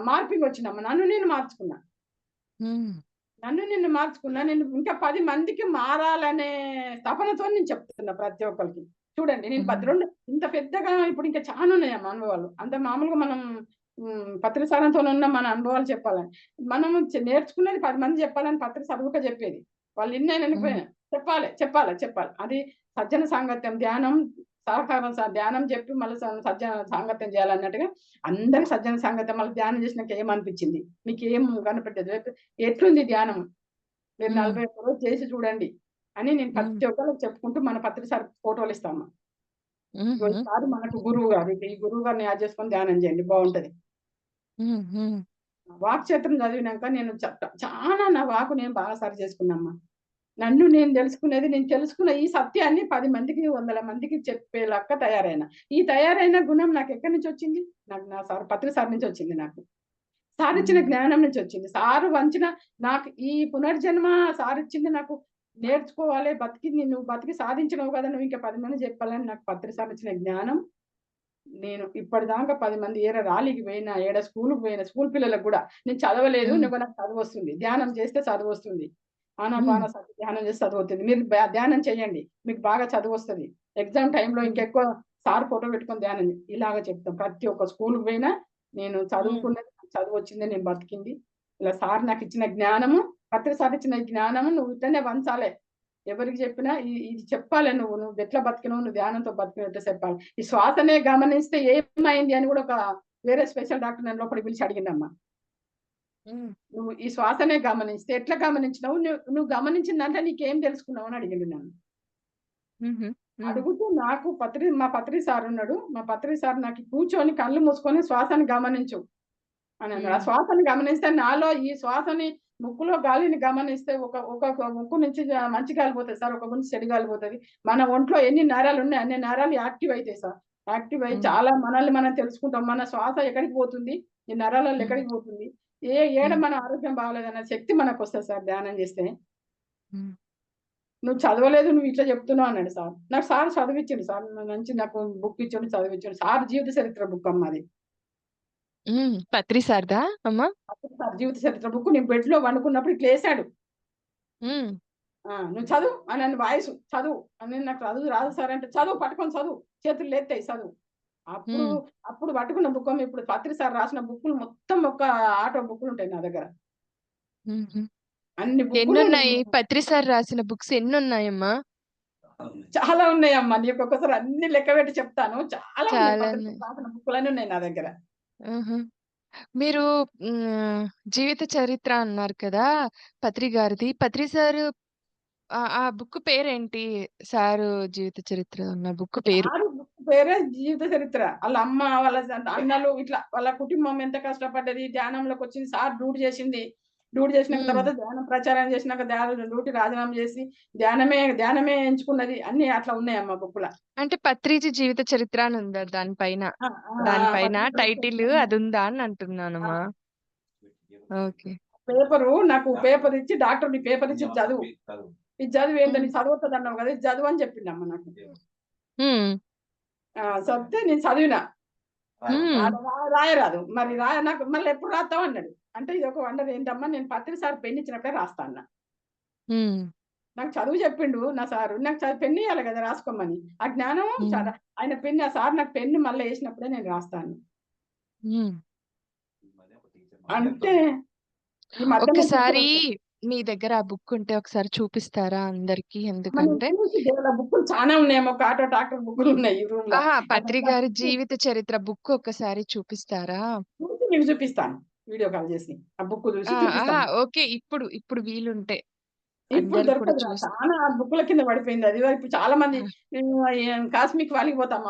మార్పింగొచ్చిందమ్మా. నన్ను నేను మార్చుకున్నా. హ్మ్. నన్ను నేను మార్చుకున్నా. నేను ఇంకా 10 మందికి మారాలనే తపనతోని నేను చెప్తున్నా ప్రతి ఒక్కళ్ళకి. చూడండి నేను హ్మ్. 2 ఇంత పెద్దగా ఇప్పుడు ఇంకా చానా ఉన్నాయమ్మా అనుభవాలు. అంత మామూలుగా మనం పత్రి సారంతోనున్న మన అనుభవాలు చెప్పాలని. మనము నేర్చుకున్నది 10 మంది చెప్పాలని పత్రి సదువుక చెప్పేది. వాళ్ళు ఇన్నైనా హ్మ్. వినకపోయినా చెప్పాలి, చెప్పాలి, చెప్పాలి. అది సజ్జన సాంగత్యం, ధ్యానం, సహకారం ధ్యానం చెప్పి మళ్ళీ సజ్జన సాంగత్యం చేయాలన్నట్టుగా అందరికి సజ్జన సాంగత్యం మళ్ళీ ధ్యానం చేసినాక ఏమనిపించింది? మీకేం కనపడ్డది? ఎట్లుంది ధ్యానం? మీరు హ్మ్. 41 రోజులు చేసి చూడండి అని నేను హ్మ్. ప్రతి ఒక్కళ్ళకి చెప్పుకుంటూ మన పత్రి సార్ ఫోటోలిస్తాము. ఇగో ఈ హుహు. సారు మనకు గురువు గారు. ఈ గురువు గారిని యాద్ చేసుకొని ధ్యానం చేయండి బావుంటది. హ్మ్. హ్మ్. వాక్చతురం చదివినాక నేను చానా నా వాకు నేను బాగా సరి చేసుకున్నామ్మా. నన్ను నేను తెలుసుకునేది నేను తెలుసుకున్న ఈ సత్యాన్ని 10 మందికి, వందల మందికి చెప్పేలాగా తయారైన. ఈ తయారైన గుణం నాకెక్కడి నుంచొచ్చింది? నాకు నా సార్ పత్రి సార్ నుంచొచ్చింది నాకు. సారిచ్చిన హ్మ్. జ్ఞానం నుంచొచ్చింది. సారు వంచిన నాకు ఈ పునర్జన్మ సారిచ్చింది నాకు నేర్చుకోవాలి, బతికింది నువ్వు బతికి సాధించినవు గదా! నువ్వు ఇంకా 10 మందికి చెప్పాలని నాకు పత్రి సారిచ్చిన జ్ఞానం నేను ఇప్పటిదాకా 10 మంది ఏడ రాలీకి పోయినా, ఏడ స్కూలుకి పోయినా, స్కూల్ పిల్లలకు గూడా నేను చదవలేదు. హ్మ్. నాకు చదువొస్తుంది. ధ్యానం చేస్తే చదువొస్తుంది. హ్మ్. ఆనాపానసతి ధ్యానం చేస్తే చదువొస్తుంది. మీరు ధ్యానం చేయండి. మీకు బాగా చదువొస్తది. ఎగ్జామ్ టైమ్‌లో హ్మ్. ఇంకెక్కువ సార్ ఫోటో పెట్టుకొని ధ్యానం ఇలాగ చెప్తాం. ప్రతి ఒక్క స్కూలుకి పోయినా నేను హ్మ్. చదువుకున్నది, చదువొచ్చింది, నేను బతికింది. ఇలా సార్ నాకిచ్చిన జ్ఞానము, పత్రి సార్ ఇచ్చిన జ్ఞానము నువ్వు ఇట్లనే పంచాలే. ఎవరికి చెప్పినా ఇది చెప్పాలే నువ్వు. నువ్వెట్లా బతికినవు, నువ్వు ధ్యానంతో బతికినట్టే చెప్పాలి. ఈ శ్వాసనే గమనిస్తే ఏమైంది అని గూడా ఒక వేరే స్పెషల్ డాక్టర్ నన్ను లోపలికి పిలిచి అడిగిందమ్మ. హ్మ్. "నువ్వు ఈ శ్వాసనే గమనిస్తే ఎట్లా గమనించినవు? నువ్వు గమనించిన దాంట్లో నీకేం తెలుసుకున్నావు?" అని అడిగిండు నన్ను. హుహు. హ్మ్. అడుగుతూ నాకు మా పత్రి సారున్నాడు. మా పత్రి సార్ నాకు కూర్చొని కళ్ళు మూసుకొని శ్వాసను గమనించు అనన్నాడు. ఆ హ్మ్. శ్వాసను గమనిస్తే నాలో ఈ శ్వాసని ముక్కులో గాలిని గమనిస్తే ఒక ముక్కు నుంచి మంచి గాలి పోతది సార్. ఒక నుంచి చెడు గాలి పోతది. మన ఒంట్లో ఎన్ని నరాలున్నాయి అన్ని నరాలు యాక్టివ్ అయితాయి సార్. యాక్టివ్ అయ్యి హ్మ్. చాలా మనల్ని మనం తెలుసుకుంటాం. మన శ్వాస ఎక్కడికి పోతుంది? ఈ నరాలలో హ్మ్. ఎక్కడికి పోతుంది? ఏడ హ్మ్. మన ఆరోగ్యం బాగాలేదన్న శక్తి మనకొస్తది సార్ ధ్యానం చేస్తే. హ్మ్. "నువ్వు చదవలేదు. నువ్వు ఇట్లా చెప్తున్నావు" అన్నాడు సార్. నాకు సార్ చదివిచ్చిండు సార్. మంచి నాకు బుక్ ఇచ్చిండు, చదివిచ్చిండు. సార్ జీవిత చరిత్ర బుక్ అమ్మ అది. హ్మ్. పత్రి సార్‌దా అమ్మ? అప్పుడు సార్ జీవిత చరిత్ర బుక్ నేను బెడ్‌లో పండుకున్నప్పుడు ఇట్లేసాడు. హ్మ్. "నువ్వు చదువు" అనని వాయిసు. "చదువు" అని నాకు చదువు రాదు సార్ అంటే, "చదువు పట్టుకొని చదువు. చేతులు లేత్తయి చదువు." అప్పుడు, హ్మ్. అప్పుడు పట్టుకున్న బుక్కమ్మ ఇప్పుడు పత్రి సార్ రాసిన బుక్కులు మొత్తం ఒక ఆటో బుక్కులుంటాయి నా దగ్గర. హుహు. అన్ని బుక్కులు ఎన్నున్నాయి? నేను పత్రి సార్ రాసిన బుక్స్ ఎన్నున్నాయమ్మా? చాలా ఉన్నాయమ్మా. నీకొక్కసారి అన్ని లెక్కపెట్టి చెప్తాను. చాలా ఉన్నాయి. పత్రి చాలానే. సార్ రాసిన బుక్కులన్నీ ఉన్నాయి నా దగ్గర. ఆహా! మీరు జీవిత చరిత్ర అన్నారు కదా! పత్రి గారిది. పత్రి సారు ఆ బుక్ పేరేంటి? సారు జీవిత చరిత్ర ఉన్న బుక్ పేరు. సారు బుక్ పేరే జీవిత చరిత్ర. వాళ్ళ అమ్మ, వాళ్ళ అన్నలు ఇట్లా వాళ్ళ కుటుంబం ఎంత కష్టపడ్డది, ధ్యానంలోకి వచ్చింది. సార్ డ్యూటీ చేసింది. డ్యూటీ చేసినాక హ్మ్. తర్వాత ధ్యానం ప్రచారం చేసినాక డ్యూటీ రాజీనామా చేసి ధ్యానమే ఎంచుకున్నది. అన్నీ అట్లా ఉన్నాయమ్మ బుక్‌ల. అంటే 'పత్రిజీ జీవిత చరిత్ర' అని ఉందా దానిపైన? ఆ! ఆ! ఆ! దానిపైన పత్రికలు టైటిల్ అదుందా అని అంటున్నానమ్మా. ఆ! ఓకే. నాకు పేపర్ ఇచ్చి డాక్టర్ నీ పేపర్ ఇచ్చి ఇది చదువు. ఇది చదివి ఏందో హ్మ్. నీకు చదవొత్తదన్నావు కదా! ఇది చదువు అని చెప్పిండమ్మ నాకు. హ్మ్. చెప్తే నేను చదివిన. హ్మ్. ఆడ రాయరాదు. మరి నాకు మళ్ళీ ఎప్పుడు రాత్తావు అన్నాడు. అంటే ఇది ఒక వండర్ ఏంటమ్మా నేను పత్రి సార్ పెన్ ఇచ్చినప్పుడే రాస్తా అన్న. హ్మ్. నాకు చదువు చెప్పిండు నా సారు. నాకు పెన్ ఇయ్యాలి కదా రాసుకోమని. ఆ జ్ఞానం హ్మ్. ఆయన పెన్ ఆ సార్ నాకు పెన్ మళ్ళీ ఏసినప్పుడే నేను రాస్తాను. హ్మ్. అంటే ఈ మధ్య ఒక్కసారి మీ దగ్గర ఆ బుక్ ఉంటే ఒకసారి చూపిస్తారా అందరికి? ఎందుకంటే దేవుళ్ళ బుక్కులు చానా ఉన్నాయేమో. ఒక ఆటో ట్రాక్టర్ బుక్కులు ఉన్నాయి ఈ రూమ్‌ల. పత్రి అదంతా గారి జీవిత చరిత్ర బుక్ ఒక్కసారి చూపిస్తారా? చూసి మీకు చూపిస్తాను. వీడియో కాల్ చేసి. ఆ బుక్ చూసి చూపిస్తాను. ఓకే. ఇప్పుడు వీలుంటే ఇప్పుడు అందరూ కూడా దొరకదురా. చూసి చాలా బుక్కుల కింద పడిపోయింది అది. ఇప్పుడు చాలా మంది ఆహా! నేను కాస్మిక్ వాలీకి పోతా అమ్మ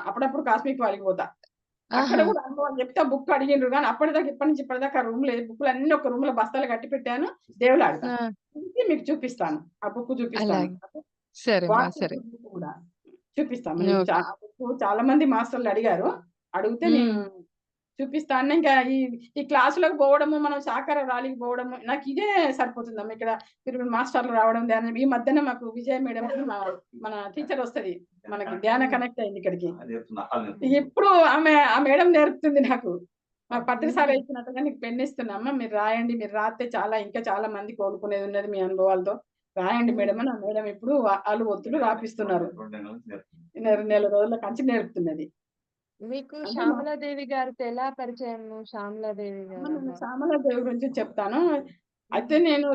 అప్పుడప్పుడు కాస్మిక్ వాలీకి పోతా. అక్కడ ఆహా! కూడా అనుభవం చెప్తే బుక్ అడిగిండ్రు గానీ ఇప్పటి నుంచి ఇప్పటిదాకా రూమ్‌లో బుక్కులన్నీ ఒక రూమ్‌లో బస్తాలు కట్టి పెట్టాను. దేవులాడతా. ఆ! తీసి మీకు చూపిస్తాను. ఆ బుక్ చూపిస్తాను. అలాగే. సరేమ్మా. వాట్సాప్ సరే. బుక్ కూడా చూపిస్తాము. నేను ఓకే. ఆ బుక్ చాలా మంది మాస్టర్‌లు అడిగారు. అడిగితే నేను హ్మ్. చూపిస్తాను. ఇంకా ఈ క్లాసులకు పోవడము, మనం సాకార ర్యాలీకి పోవడము, నాకిదే సరిపోతుందమ్మ. ఇక్కడ మీరు మాస్టర్‌లు రావడం, ధ్యానం ఈ మధ్యన మాకు విజయ మేడం అని మన టీచర్ వస్తది. మనకి ధ్యాన కనెక్ట్ అయింది ఇక్కడికి. ఎప్పుడు ఆ మేడం నేర్పుతుంది నాకు. మా పత్రి సార్ హుహు. ఇచ్చినట్టుగా నీకు పెన్ ఇస్తున్నా అమ్మ. మీరు రాయండి. మీరు రాస్తే ఇంకా చాలా మంది కోలుకునేది ఉన్నది మీ అనుభవాలతో. రాయండి హ్మ్. మేడం అని ఆ మేడం ఇప్పుడు ఆలు ఒత్తులు రాపిస్తున్నారు. నెల రోజుల కంచి నేర్పుతున్నది. మీకు అంటే మా 'శ్యామలాదేవి' గారితో ఎలా పరిచయము? 'శ్యామలాదేవి' అమ్మ నేను గారవ్వ? శ్యామలాదేవి గురించి చెప్తాను. అయితే హ్మ్. నేను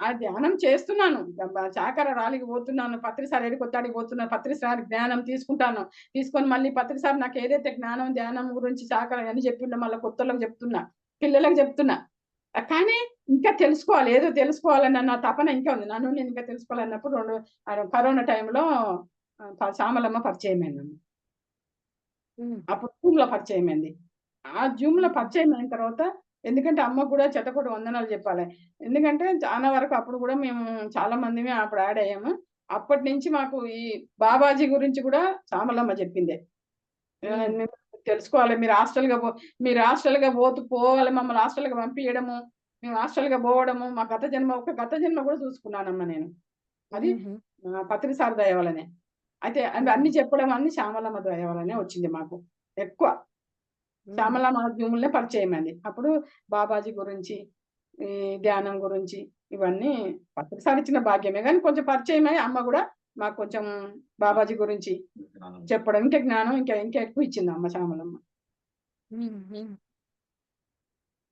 ఆ ధ్యానం చేస్తున్నాను. చాకర ర్యాలీకి పోతున్నాను. పత్రి సార్ ఏడికొత్తే పోతున్నాను. పత్రి సార్ జ్ఞానం తీసుకుంటాను. తీసుకొని మళ్ళీ పత్రి సార్ నాకు ఏదైతే జ్ఞానం, ధ్యానం గురించి చాకర అని చెప్పిండో మళ్ళా కొత్తోళ్ళకి చెప్తున్నా. పిల్లలకి చెప్తున్నా. కానీ ఇంకా తెలుసుకోవాలి. ఏదో తెలుసుకోవాలన్న నా తపన ఇంకా ఉంది. నన్ను నేను ఇంకా తెలుసుకోవాలన్నప్పుడు కరోనా టైంలో శ్యామలమ్మ పరిచయమైందమ్మ. హ్మ్. అప్పుడు జూమ్‌లో పరిచయమైంది. ఆ జూమ్‌లో హుహు. పరిచయమైన తర్వాత ఎందుకంటే అమ్మకు గూడా శతకోటి వందనాలు జెప్పాలె. ఎందుకంటే చాలా వరకు అప్పుడు గూడా మేము చాలా మందిమి అప్పుడు యాడ్ అయ్యాము. అప్పటినుంచి మాకు ఈ బాబాజీ గురించి గూడా శ్యామలమ్మ జెప్పిందే. హ్మ్. మేము తెలుసుకోవాలి. మీరు హాస్టల్‌గా పోవాలి మమ్మల్ని హాస్టల్‌గా పంపియడము. మేము హాస్టల్‌గా పోవడము. మా గత జన్మ గూడా చూసుకున్నానమ్మ నేను. అది హుహు. పత్రి సార్ దయ వల్లనే. అయితే హ్మ్. అన్నీ చెప్పడం అన్నీ శ్యామలమ్మ దయ వల్లనే వచ్చింది మాకు. ఎక్కువ. హ్మ్. శ్యామల మహాత్మ్యములనే పరిచయమైంది. అప్పుడు బాబాజీ గురించి, ఈ ధ్యానం గురించి ఇవన్నీ ప్రతిసారి ఇచ్చిన భాగ్యమే గానీ కొంచెం పరిచయమై అమ్మ గూడా మాకు కొంచెం బాబాజీ గురించి చెప్పడం, ఇంకా జ్ఞానం ఇంకా ఎక్కువ ఇచ్చింది అమ్మ శ్యామలమ్మ. హ్మ్. హ్మ్.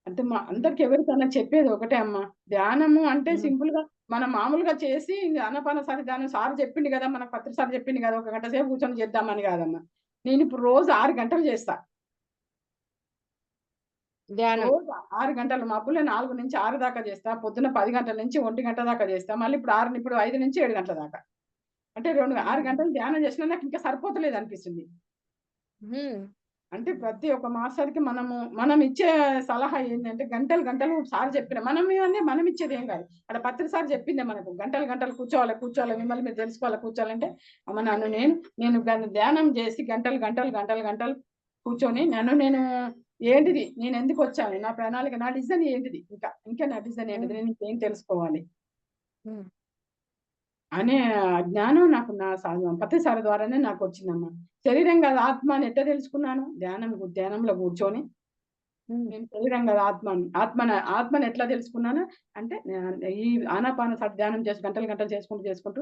అంటే హ్మ్. అందరికి ఎవరికైనా చెప్పేది ఒకటే అమ్మ. ధ్యానము అంటే హ్మ్. సింపుల్‌గా మనం మామూలుగా చేసి ఆనాపానసతి ధ్యానం సార్ చెప్పిండు గదా! మనకు పత్రి సార్ చెప్పిండు గదా! ఒక గంట సేపు కూర్చొని చేద్దామని గాదమ్మ. నేనిప్పుడు రోజు 6 గంటలు చేస్తా. ధ్యానం. రోజు 6 గంటలు మబ్బుల 4-6 దాకా చేస్తా. పొద్దున్న 10 గంటల నుంచి 1 దాకా చేస్తా. మళ్ళీ ఇప్పుడు 5-7 గంటల దాకా. అంటే 6 హుహు. గంటలు ధ్యానం చేసినా నాకింకా సరిపోతలేదనిపిస్తుంది. హ్మ్. అంటే ప్రతి ఒక్క మాస్టర్‌కి మనం ఇచ్చే సలహా ఏందంటే గంటలు గంటలు సార్ చెప్పిన మనం ఇచ్చేదేం కాదు. ఆడ పత్రి సార్ చెప్పిందే మనకు. గంటలు గంటలు కూర్చోవాలి. మిమ్మల్ని మీరు తెలుసుకోవాలి కూర్చోవాలంటే అమ్మ నేను ధ్యానం చేసి గంటలు కూర్చొని నేను ఏంటిది? నేనెందుకొచ్చాను? నా ప్రణాళిక, నా డిజైన్ ఏంటిది? ఇంకా నా డిజైన్ ఏంటిది? హ్మ్. నేను ఇంకేం తెలుసుకోవాలి? హ్మ్. అనే జ్ఞానం నాకు పత్రి సార్ ద్వారానే నాకొచ్చిందమ్మా. శరీరం కాదు ఆత్మ అని ఎట్లా తెలుసుకున్నాను? ధ్యానంలో కూర్చొని హ్మ్. నేను శరీరం కాదు ఆత్మని ఎట్లా తెలుసుకున్నాను? అంటే ఈ ఆనాపానసతి ధ్యానం చేసి గంటలు చేసుకుంటూ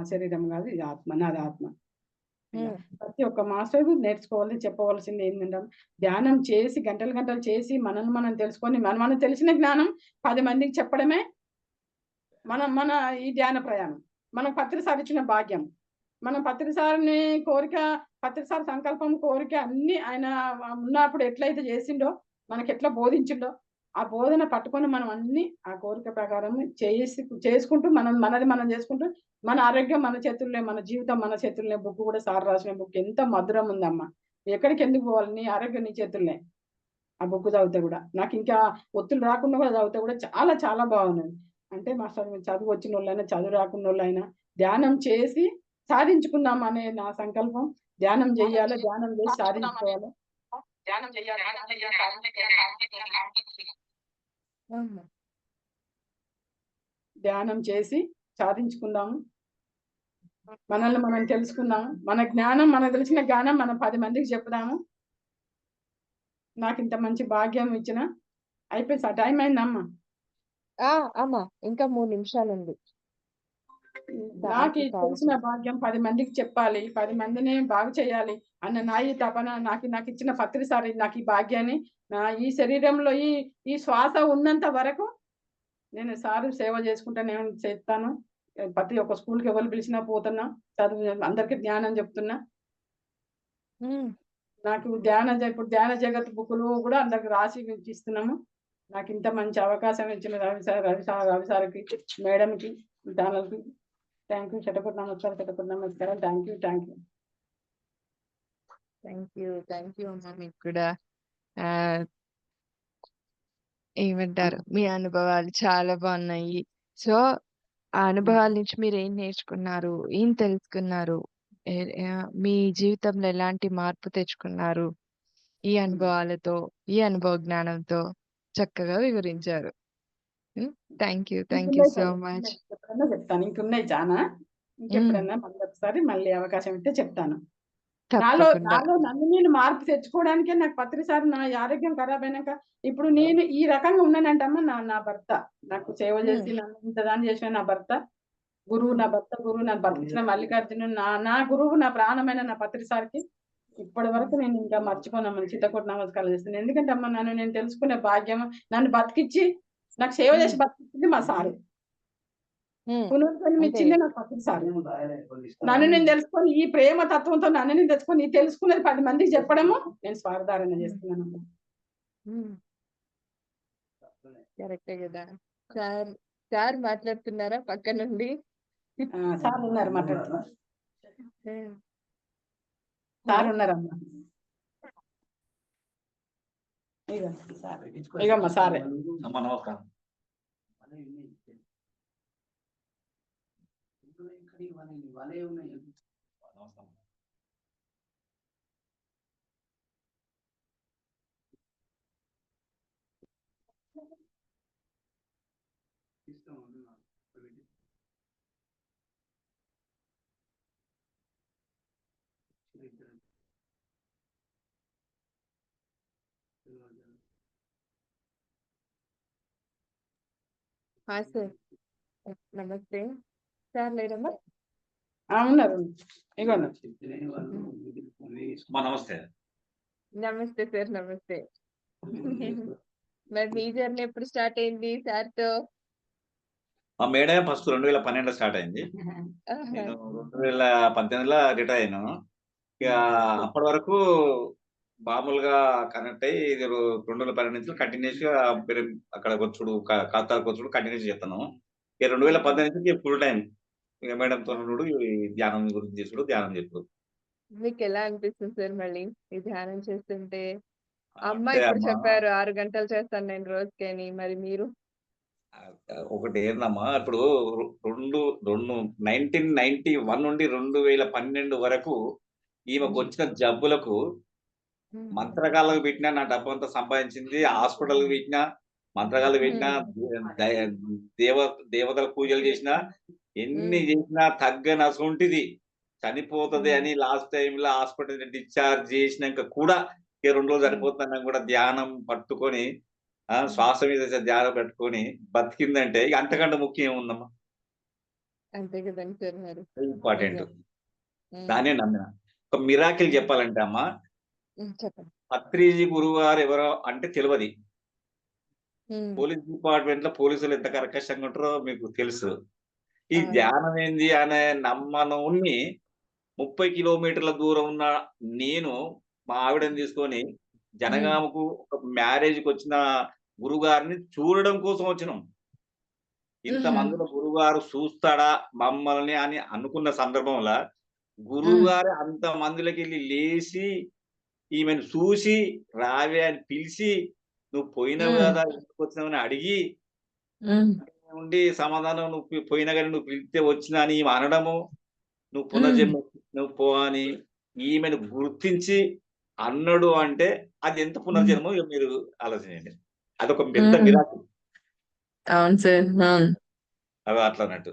శరీరం కాదు ఇది ఆత్మ. నాది ఆత్మ. ఇలా హ్మ్. ప్రతి ఒక్క మాస్టరు చెప్పవలసింది ఏంటంటే ధ్యానం చేసి గంటలు చేసి మనల్ని మనం తెలుసుకొని మనం తెలిసిన జ్ఞానం 10 మందికి చెప్పడమే మన ఈ ధ్యాన ప్రయాణం. మనకు పత్రి సార్ ఇచ్చిన భాగ్యం. మనం పత్రి సార్‌ని పత్రి సార్ సంకల్పం, కోరిక అన్నీ ఆయన ఉన్నప్పుడు ఎట్లయితే చేసిండో, మనకెట్లా బోధించిండో, ఆ బోధన పట్టుకొని మనం అన్ని ఆ కోరిక ప్రకారం చేసుకుంటూ మనది మనం చేసుకుంటూ మన ఆరోగ్యం మన చేతుల్లో, మన జీవితం మన చేతుల్లో. బుక్ కూడా సార్ రాసిన బుక్ ఎంత మధురం ఉందమ్మా! ఎక్కడికి ఎందుకు పోవాలి? నీ ఆరోగ్యం నీ చేతుల్నే. ఆ బుక్ చదివితే కూడా. నాకింకా ఒత్తులు రాకుండా కూడా చదివితే కూడా చాలా చాలా బాగున్నది. అంటే మాస్టర్ మీరు చదువు వచ్చినోళ్ళైనా, చదువు రాకున్నోళ్ళైనా ధ్యానం చేసి సాధించుకుందాం అనే నా సంకల్పం. ధ్యానం చేయాలి, ధ్యానం చేసి సాధించుకోవాలి. ఆహా! ధ్యానం చేసి సాధించుకుందాము. మనల్ని మనం తెలుసుకుందాము. మన జ్ఞానం మనకు తెలిసిన జ్ఞానం మనం 10 మందికి చెప్పుదాము. నాకింత మంచి భాగ్యం ఇచ్చిన అయిపోయింది సార్. టైం అయిందమ్మా. అమ్మా ఇంకా 3 నిమిషాలుంది. నాకీ సార్‌కి కాల్ తెలిసిన భాగ్యం 10 మందికి చెప్పాలి. 10 మందిని బాగు చేయాలి అన్న నా ఈ తపన నాకిచ్చిన పత్రి సార్ నాకు ఈ భాగ్యాన్ని ఈ శరీరంలో ఈ శ్వాస ఉన్నంత వరకు నేను సారు సేవ చేసుకుంటా నేను చేస్తాను. ప్రతి ఒక్క స్కూల్‌కి ఎవరు పిలిచినా పోతున్నా. చదువు అందరికి జ్ఞానం చెప్తున్నా. నాకు ఇప్పుడు ధ్యాన జగత్ బుక్కులు కూడా అందరికి రాసి ఇస్తున్నాము. నాకింత మంచి అవకాశం ఇచ్చిన రవి సార్‌కి, మేడంకి, ఛానల్‌కి థ్యాంక్ యూ. శతకోటి నమస్కారం. Thank you. థ్యాంక్ యూ అమ్మా మీకు కూడా. ఆహ్, ఏమంటారు? మీ అనుభవాలు చాలా బాగున్నాయి. సో, ఆ అనుభవాల నుంచి మీరేం నేర్చుకున్నారు? ఏం తెలుసుకున్నారు? మీ జీవితంలో ఎలాంటి మార్పు తెచ్చుకున్నారు? ఈ అనుభవాలతో, ఈ అనుభవ జ్ఞానంతో చక్కగా వివరించారు. థ్యాంక్ యూ ఇంకున్నాయి సో సార్. మచ్. ఎప్పుడన్నా చెప్తాను. ఇంకున్నాయి చానా. ఇంకెప్పుడన్నా మళ్ళీ అవకాశం ఇస్తే చెప్తాను. తప్పకుండా. నన్ను నేను మార్పు తెచ్చుకోవడానికే నాకు పత్రి సార్ నా ఆరోగ్యం ఖరాబ్ అయినాక ఇప్పుడు నేను ఈ రకంగా ఉన్నానంటమ్మా నా భర్త. నాకు సేవ చేసి నన్ను ఇంతదాన్ని చేసిన నా భర్త. నా గురువు నన్ను బతికించిన మల్లికార్జున నా గురువు, నా ప్రాణమైన నా పత్రి సార్‌కి ఇప్పటి వరకు నేను ఇంకా మర్చిపోనమ్మా. చిత్తకోటి నమస్కారాలు చేస్తున్నాను. ఎందుకంటే అమ్మా నన్ను నేను తెలుసుకునే భాగ్యం నన్ను బతికిచ్చి నాకు సేవ చేసి బతికించింది మా సారు. పునర్జన్మ ఇచ్చిందే నాకు పత్రి సార్. నన్ను నేను తెలుసుకొని ఈ ప్రేమ తత్వంతో నన్ను నేను తెలుసుకున్నది 10 మందికి చెప్పడము నేను స్వార్థారణ చేస్తున్నానమ్మా. కరెక్టే కదా! సార్ మాట్లాడుతున్నారా పక్క నుండి? సార్ ఉన్నారు మాట్లాడుతున్నారు. సార్ ఉన్నారమ్మా. ఇగమ్మా సారే. అమ్మా నమస్కారం. సార్. నమస్తే. సార్ లేరమ్మా? ఉన్నారు. ఇగోండి. అమ్మా నమస్తే. నమస్తే సార్. నమస్తే. మరి మీ జర్నీ ఎప్పుడు స్టార్ట్ అయింది సార్‌తో? మా మేడమే ఫస్ట్ 2012లో స్టార్ట్ అయింది. నేను 2018లో రిటైర్ అయినాను. ఇక అప్పటి వరకు మామూలుగా కనెక్ట్ అయ్యి 2012 నుంచి కంటిన్యూస్‌గా అక్కడ వచ్చుడు ఖాతాలకు వచ్చుడు కంటిన్యూస్ చేస్తున్నాము. ఇక 2018 నుంచి ఫుల్ టైమ్ ఇక మేడంతో ఉండుడు, ఈ ధ్యానం గురించి చేసుడు, ధ్యానం చెప్పుడు. మీకెలా అనిపిస్తుంది సార్ మళ్ళీ ఈ ధ్యానం చేస్తుంటే? అమ్మ అంటే ఇప్పుడు అమ్మా చెప్పారు 6 గంటలు చేస్తాను నేను రోజుకి అని. మరి మీరు? ఒకటి ఏందమ్మా ఇప్పుడు 1991 నుండి 2012 వరకు ఈమెకొచ్చిన జబ్బులకు మంత్రగాళ్ళకు పెట్టినా నా డబ్బంతా సంపాదించింది. హాస్పిటల్‌కి పెట్టినా, మంత్రగాళ్ళకి పెట్టినా, దేవతలకు పూజలు చేసినా, ఎన్ని చేసినా తగ్గనసొంటిది. చనిపోతది అని లాస్ట్ టైమ్‌లో హాస్పిటల్ డిశ్చార్జ్ చేసినంక కూడా ఇక 2 రోజులు సరిపోతుందన్నా కూడా ధ్యానం పట్టుకొని శ్వాస మీద ధ్యానం పెట్టుకొని బతికిందంటే ఇక అంతకంటే ముఖ్యం ఏముందమ్మా? అంతే కదండీ సార్ మరి. ఇంపార్టెంట్. నిజం. దాన్నే నమ్మిన. ఒక మిరాకిల్ చెప్పాలంటే అమ్మా, చెప్పండి. పత్రిజీ గురువుగారు ఎవరో అంటే తెలవది. పోలీస్ డిపార్ట్మెంట్‌లో పోలీసులు ఎంత కర్కశంగా ఉంటారో మీకు తెలుసు. ఈ ధ్యానం ఏంది అనే నమ్మనోన్ని 30 కిలోమీటర్ల దూరం ఉన్న నేను మా ఆవిడని తీసుకొని జనగామకు ఒక మ్యారేజ్‌కొచ్చిన గురుగారిని చూడడం కోసం వచ్చినాం. ఇంతమందిలో గురుగారు చూస్తాడా మమ్మల్ని అని అనుకున్న సందర్భంలో గురువుగారు అంతమందిలోకెళ్ళి లేసి ఈమెను చూసి రావే అని పిలిచి నువ్వు పోయినావు కదా ఎందుకు వచ్చినావని అడిగి ఉండి సమాధానం నువ్వు పోయినా కానీ నువ్వు పిలిస్తే వచ్చినా అని ఈమె అనడము, నువ్వు పునర్జన్మ నువ్వు పో అని ఈమెను గుర్తించి అన్నాడు అంటే అది ఎంత పునర్జన్మో ఇక మీరు ఆలోచించండి. అదొక పెద్ద మిరాకిల్. అవును సార్. అవును. అవి అట్లా అన్నట్టు.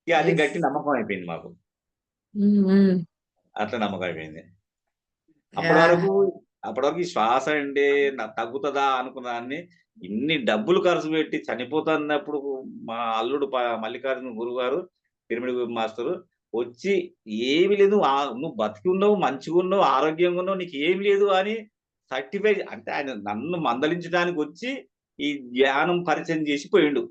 ఇక అది గట్టి నమ్మకం అయిపోయింది మాకు. అట్లా నమ్మకం అయిపోయింది. అప్పటి వరకు ఈ శ్వాస అంటే నాకు తగ్గుతుందా అనుకున్న దాన్ని ఇన్ని డబ్బులు ఖర్చు పెట్టి చనిపోతున్నప్పుడు మా అల్లుడు మల్లికార్జున గురుగారు పిరమిడ్ మాస్టరు వచ్చి ఏమి లేదు నువ్వు బతికి ఉన్నావు, మంచిగా ఉన్నావు, ఆరోగ్యంగా ఉన్నావు, నీకు ఏమి లేదు అని సర్టిఫై అంటే ఆయన నన్ను మందలించడానికి వచ్చి ఈ ధ్యానం పరిచయం చేసి పోయిండు.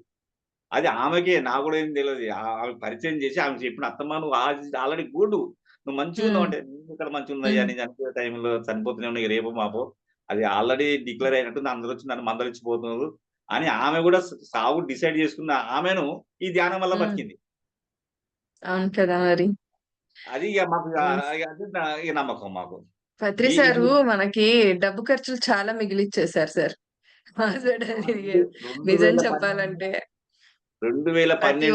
అది ఆమెకే, నాకు కూడా ఏం తెలియదు. ఆమె పరిచయం చేసి ఆమె చెప్పిన అత్తమ్మ నువ్వు ఆల్రెడీ గుడ్, నువ్వు మంచిగా ఉన్నావు అంటే నేను ఇక్కడ మంచిగా ఉన్నాయా అని చనిపోయే టైంలో చనిపోతూనే ఉన్నాయి రేపు మాపో అది ఆల్రెడీ డిక్లేర్ అయినట్టు అందరూ వచ్చి నన్ను మందలించిపోతున్నారు అని ఆమె కూడా సాగు డిసైడ్ చేసుకున్న ఆమెను ఈ ధ్యానం వల్ల బతికింది. అవును కదా మరి. అది ఇక మాకు ఇక నమ్మకం మాకు. పత్రి సారు మనకి డబ్బు ఖర్చులు చాలా మిగిలిచ్చేసారు సార్. నిజం చెప్పాలంటే 2012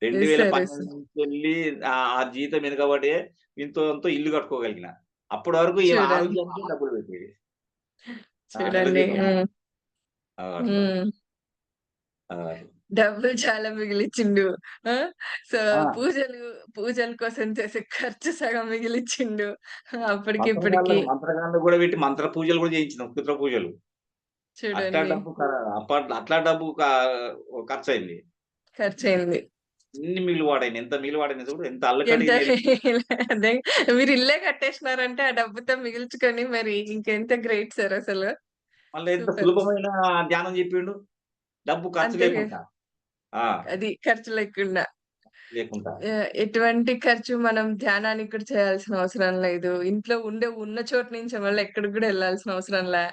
నుంచి వెళ్ళి ఆ జీతం వెనుకబడే ఇంతో ఇల్లు కట్టుకోగలిగిన. అప్పటి వరకు ఈ ఆరోగ్యానికి డబ్బులు పెట్టేది. చూడండి. డబ్బులు చాలా మిగిలిచ్చిండు. సో పూజల కోసం చేసే ఖర్చు సగం మిగిలిచ్చిండు. అప్పటికి ఇప్పటికి మంత్రగాళ్ళు కూడా పెట్టి మంత్ర పూజలు కూడా చేయించిన కుత్ర పూజలు. అట్లా డబ్బు ఖర్చయింది. ఎన్ని మిగిలి వాడాయి, ఎంత మిగిలి వాడైనా చూడు, ఎంత అల్లకడి. అదే మీరు ఇల్లే కట్టేసినారంటే ఆ డబ్బుతో మిగిల్చుకొని మరి ఇంకెంత గ్రేట్ సార్ అసలు. మళ్ళీ ఎంత సులభమైన ధ్యానం చెప్పిండు, డబ్బు ఖర్చు లేకుండా. అది ఖర్చు లేకుండా. ఎటువంటి ఖర్చు మనం ధ్యానానికి కూడా చేయాల్సిన అవసరం లేదు. ఇంట్లో ఉన్న చోటు నుంచి మళ్ళీ ఎక్కడికి కూడా వెళ్ళాల్సిన అవసరం లే.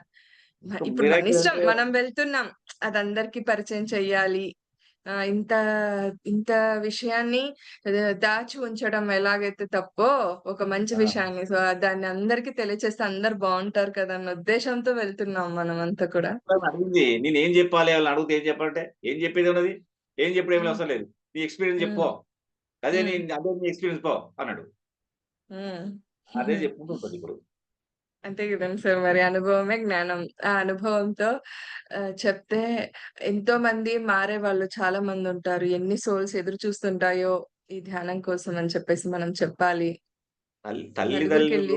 ఇప్పుడు మన ఇష్టం, మనం వెళ్తున్నాం, అది అందరికి పరిచయం చెయ్యాలి. ఇంత విషయాన్ని దాచి ఉంచడం ఎలాగైతే తప్పో ఒక మంచి విషయాన్ని దాన్ని అందరికి తెలియచేస్తే అందరు బాగుంటారు కదా అన్న ఉద్దేశంతో వెళ్తున్నాం మనం అంతా కూడా. అడిగింది నేనేం చెప్పాలి వాళ్ళని అడిగితే ఏం చెప్పాలంటే ఏం చెప్పేది ఉన్నది, ఏం చెప్పడం ఏమి అవసరం లేదు, నీ ఎక్స్పీరియన్స్ చెప్పు, అదే నీ ఎక్స్పీరియన్స్ పో అన్నాడు. అదే చెప్పుకుంటుంది ఇప్పుడు. అంతే కదండి సార్. మరి అనుభవమే జ్ఞానం. ఆ అనుభవంతో చెప్తే ఎంతో మంది మారే వాళ్ళు చాలా మంది ఉంటారు. ఎన్ని సోల్స్ ఎదురు చూస్తుంటాయో ఈ ధ్యానం కోసం అని చెప్పేసి మనం చెప్పాలి. తల్లిదండ్రులు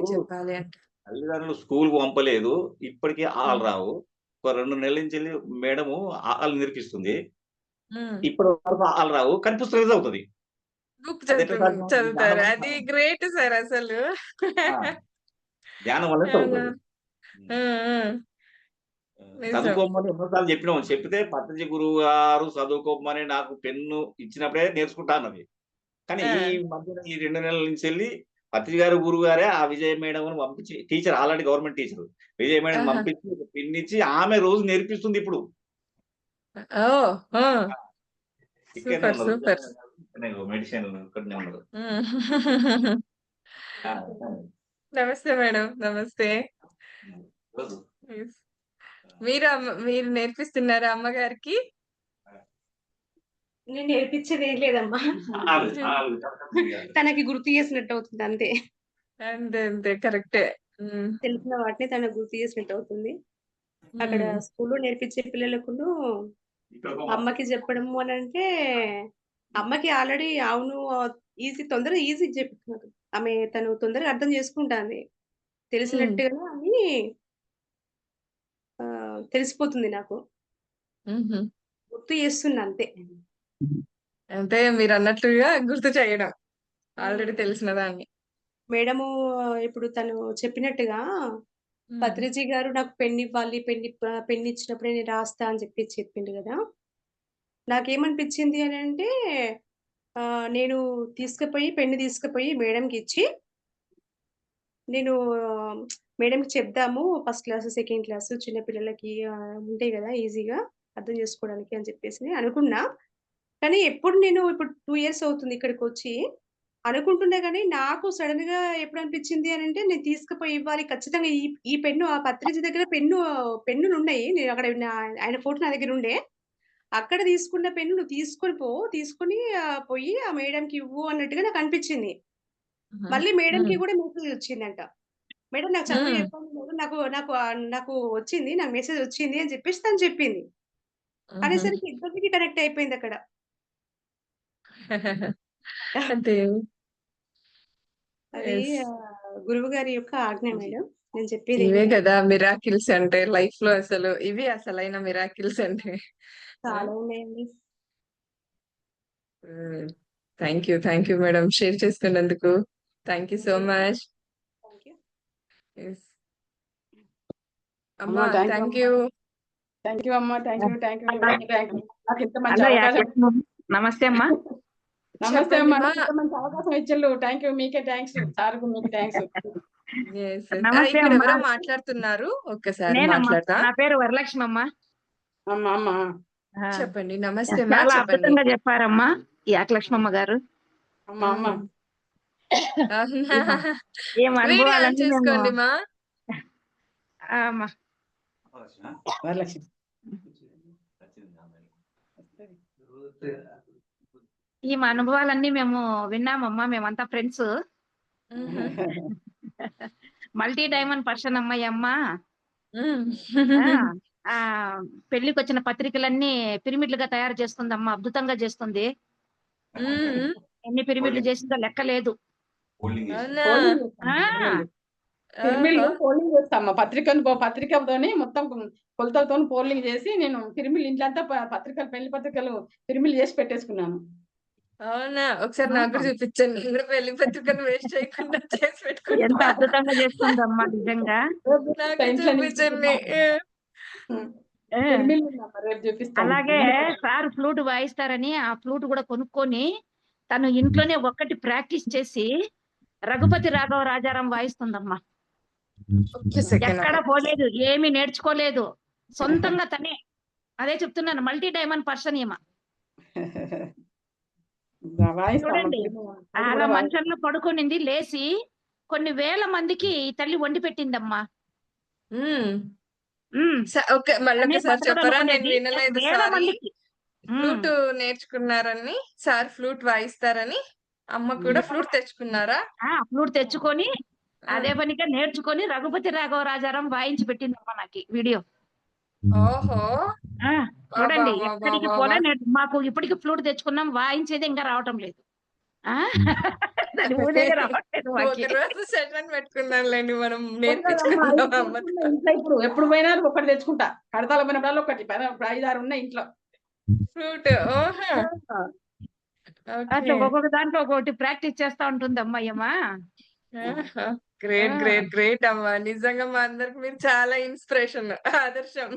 స్కూల్ పంపలేదు, ఇప్పటికీ ఆలు రావు. ఒక 2 నెలల నుంచి మేడము ఆలు నేర్పిస్తుంది, ఇప్పటి వరకు ఆలు రావు కానీ పుస్తకం చదువుతుంది. బుక్ చదువుతారు. అది గ్రేట్ సార్ అసలు. ధ్యానం వల్ల చదువుతుంది. చదువుకోమని ఎన్నోసార్లు చెప్పినాం. చెప్తే పత్రిజీ గురువు గారు చదువుకోమని నాకు పెన్ను ఇచ్చినప్పుడే నేర్చుకుంటా అన్నది. కానీ ఈ మధ్యన ఈ 2 నెలల నుంచి వెళ్ళి పత్రిజీ గారు గురువు గారే ఆ విజయ మేడం పంపించి, టీచర్ ఆల్రెడీ గవర్నమెంట్ టీచర్, విజయ మేడం పంపించి పెన్ను ఇచ్చి ఆమె రోజు నేర్పిస్తుంది ఇప్పుడు. ఇక్కడనే ఉన్నారు, మెడిసిన్ ఇక్కడనే ఉన్నారు. నమస్తే మేడం. నమస్తే. మీరు నేర్పిస్తున్నారా అమ్మగారికి? నేను నేర్పించేది ఏం లేదమ్మా, తనకి గుర్తు చేసినట్టు అవుతుంది అంతే. అంతే కరెక్టే. తెలిసిన వాటిని తనకు గుర్తు చేసినట్టు అవుతుంది. అక్కడ స్కూల్లో నేర్పించే పిల్లలకు అమ్మకి చెప్పడము అని అంటే అమ్మకి ఆల్రెడీ అవును తొందరగా ఈజీ చెప్తున్నారు. తను తొందరగా అర్థం చేసుకుంటాంది, తెలిసినట్టుగా అని తెలిసిపోతుంది నాకు. గుర్తు చేస్తున్నా అంతే. అంటే మీరు అన్నట్లుగా గుర్తు చేయడం ఆల్రెడీ తెలిసిన దాన్ని. మేడము ఇప్పుడు తను చెప్పినట్టుగా పత్రిజీ గారు నాకు పెన్ను ఇవ్వాలి, పెన్ను ఇచ్చినప్పుడే నేను రాస్తా అని చెప్పిండు కదా. నాకేమనిపించింది అని అంటే నేను పెన్ను తీసుకుపోయి మేడంకి ఇచ్చి నేను మేడంకి చెప్దాము ఫస్ట్ క్లాస్, సెకండ్ క్లాస్ చిన్న పిల్లలకి ఉంటాయి కదా ఈజీగా అర్థం చేసుకోవడానికి అని చెప్పేసి అనుకున్నా. కానీ ఎప్పుడు నేను ఇప్పుడు 2 ఇయర్స్ అవుతుంది ఇక్కడికొచ్చి. అనుకుంటున్నా గానీ, నాకు సడెన్‌గా ఎప్పుడు అనిపించింది అనంటే, నేను తీసుకుపోయి ఇవ్వాలి ఖచ్చితంగా ఈ ఈ పెన్ను ఆ పత్రిజీ దగ్గర పెన్నులున్నాయి. నేను అక్కడ ఆయన ఫోటో నా దగ్గర ఉండే. అక్కడ తీసుకున్న పెన్ను నువ్వు తీసుకొని పో. తీసుకొని పోయి ఆ మేడంకి ఇవ్వు అన్నట్టుగా నాకు అనిపించింది. మళ్ళీ మేడంకి కూడా మెసేజ్ వచ్చిందంట. మేడం నాకు చదువు హ్మ్. చెప్పండి మేడం. నాకు నాకు నాకు వచ్చింది. నాకు మెసేజ్ వచ్చింది అని చెప్పేసి తను చెప్పింది. హుహు. అనేసరికి ఇద్దరికీ కనెక్ట్ అయిపోయిందక్కడ. అదే. అది యెస్. గురువుగారి యొక్క ఆజ్ఞ మేడం. నేను చెప్పేదేం ఇవే లేదు. గదా మిరాకిల్స్ అంటే లైఫ్‌లో అసలు. ఇవి అసలైన మిరాకిల్స్ అంటే. ఆ! చాలా ఉన్నాయండి. హ్మ్. థాంక్ యూ మేడం షేర్ చేసుకున్నందుకు. Thank you so thank you. Much. Thank you. Yes. అమ్మ అమ్మా థ్యాంక్ యూ థాంక్ అమ్మ. యూ. థ్యాంక్ యూ అమ్మ. Thank you. Thank you. Thank you. నాకు ఇంత మంచి హలో అవకాశం. యాక్లక్ష్మి. నమస్తే అమ్మా. నమస్తే అమ్మ. చెప్పండిమా. నాకు ఇంత మంచి అవకాశం ఇచ్చిళ్ళు. Thank you. మీకే థాంక్స్. సార్‌కు మీకు థాంక్స్. యెస్. యెస్. నమస్తే ఇక్కడ అమ్మా. ఎవరో మాట్లాడుతున్నారు. ఒక్కసారి నేనమ్మా. మాట్లాడతా. నా పేరు వరలక్ష్మి అమ్మా. అమ్మ. ఆ, చెప్పండి. నమస్తే మా చాలా చెప్పండి. అద్భుతంగా చెప్పారమ్మా ఈ యాక్లక్ష్మమ్మ గారు. అమ్మ. అవునా? ఏం వీడియో ఆన్ అనుభవాలన్నీ మేము చేసుకోండి మా. అమ్మా వరలక్ష్మి. ఈ మా అనుభవాలన్నీ మేము విన్నామమ్మా. మేమంతా ఫ్రెండ్స్. హుహు. మల్టీ డైమండ్ పర్సన్ అమ్మాయి అమ్మ. హ్మ్. ఆ, ఆ, పెళ్లికి వచ్చిన పత్రికలన్నీ పిరమిడ్లుగా తయారు చేస్తుందమ్మా. అద్భుతంగా చేస్తుంది. హ్మ్. ఎన్ని పిరమిడ్లు చేసిందో లెక్క లేదు. అవునా? ఫోల్డింగ్ చేస్తాం. ఆ, పిరమిడ్లు ఓహో! ఫోల్డింగ్ చేస్తాం. పత్రికతోని మొత్తం కొలతలతోని ఫోల్డింగ్ చేసి నేను పిరమిడ్లు ఇంట్లంతా పత్రికలు పెళ్లి పత్రికలు పిరమిడ్లు చేసి పెట్టేసుకున్నాను. అవునా? ఒకసారి ఆ, నాకు కూడా చూపించండి. నేను కూడా పెళ్లి పత్రికను వేస్ట్ చేయకుండా చేసి ఎంత పెట్టుకుంటా. అద్భుతంగా చేస్తుందమ్మా నిజంగా. రేపు చూపిస్తా నాకు ఇంట్లో చూపించండి. ఆ, పిరమిడ్లు ఉందమ్మా. రేపు చూపిస్తాను. అలాగే సార్ ఫ్లూట్ వాయిస్తారని ఆ ఫ్లూట్ కూడా కొనుక్కొని తను ఇంట్లోనే ఒక్కటి ప్రాక్టీస్ చేసి రఘుపతి రాఘవ రాజారాం వాయిస్తుందమ్మా. ఒక్క సెకండ్ ఎక్కడ ఆగండి. పోలేదు, ఏమీ నేర్చుకోలేదు, సొంతంగా తనే. అదే చెప్తున్నాను, మల్టీ డైమండ్ పర్సన్ ఈమె. వాయిస్తాం. చూడండి, అలా మంచంలో పడుకొనింది, లేచి కొన్ని వేల మందికి ఈ తల్లి వండి పెట్టిందమ్మా. హ్మ్. ఉమ్, ఓకే. తనే మళ్ళొకసారి చెప్పరా? నేను బతకదనుకునేది వినలేదు వేల సారీ. మందికి. ఫ్లూట్ నేర్చుకున్నారని, సార్ ఫ్లూట్ వాయిస్తారని, అమ్మ కూడా ఫ్లూట్ తెచ్చుకున్నారా? ఫ్లూట్ తెచ్చుకొని ఆ! అదే పనిగా నేర్చుకొని రఘుపతి రాఘవ రాజారాం వాయించి పెట్టిందమ్మా నాకు వీడియో. ఓహో! చూడండి, అబ్బబ్బబ్బబ్బబ్బా! ఎక్కడికి పోలే. మాకు ఇప్పటికి ఫ్లూట్ తెచ్చుకున్నాం, వాయించేది ఇంకా రావటం లేదు. దాని ఊదేదే రావట్లేదు మాకి. ఒకరోజు సెషన్ పెట్టుకుందాంలేండి మనం నేర్పించుకుందాం అమ్మతో. ఇంట్లో ఇప్పుడు ఎప్పుడు పోయినా ఒకటి తెచ్చుకుంటా. కడతాల పోయినప్పుడు ఒకటి 5, 6 ఉన్నాయి ఇంట్లో. ఫ్లూట్. ఓహో! అట్లా ఓకే. ఒక్కొక్క దాంట్లో ఒక్కొక్కటి ప్రాక్టీస్ చేస్తా ఉంటుంది అమ్మాయమ్మ. ఆహా! గ్రేట్ అమ్మా. నిజంగా మా అందరికి మీరు చాలా ఇన్‌స్పిరేషన్, ఆదర్శం.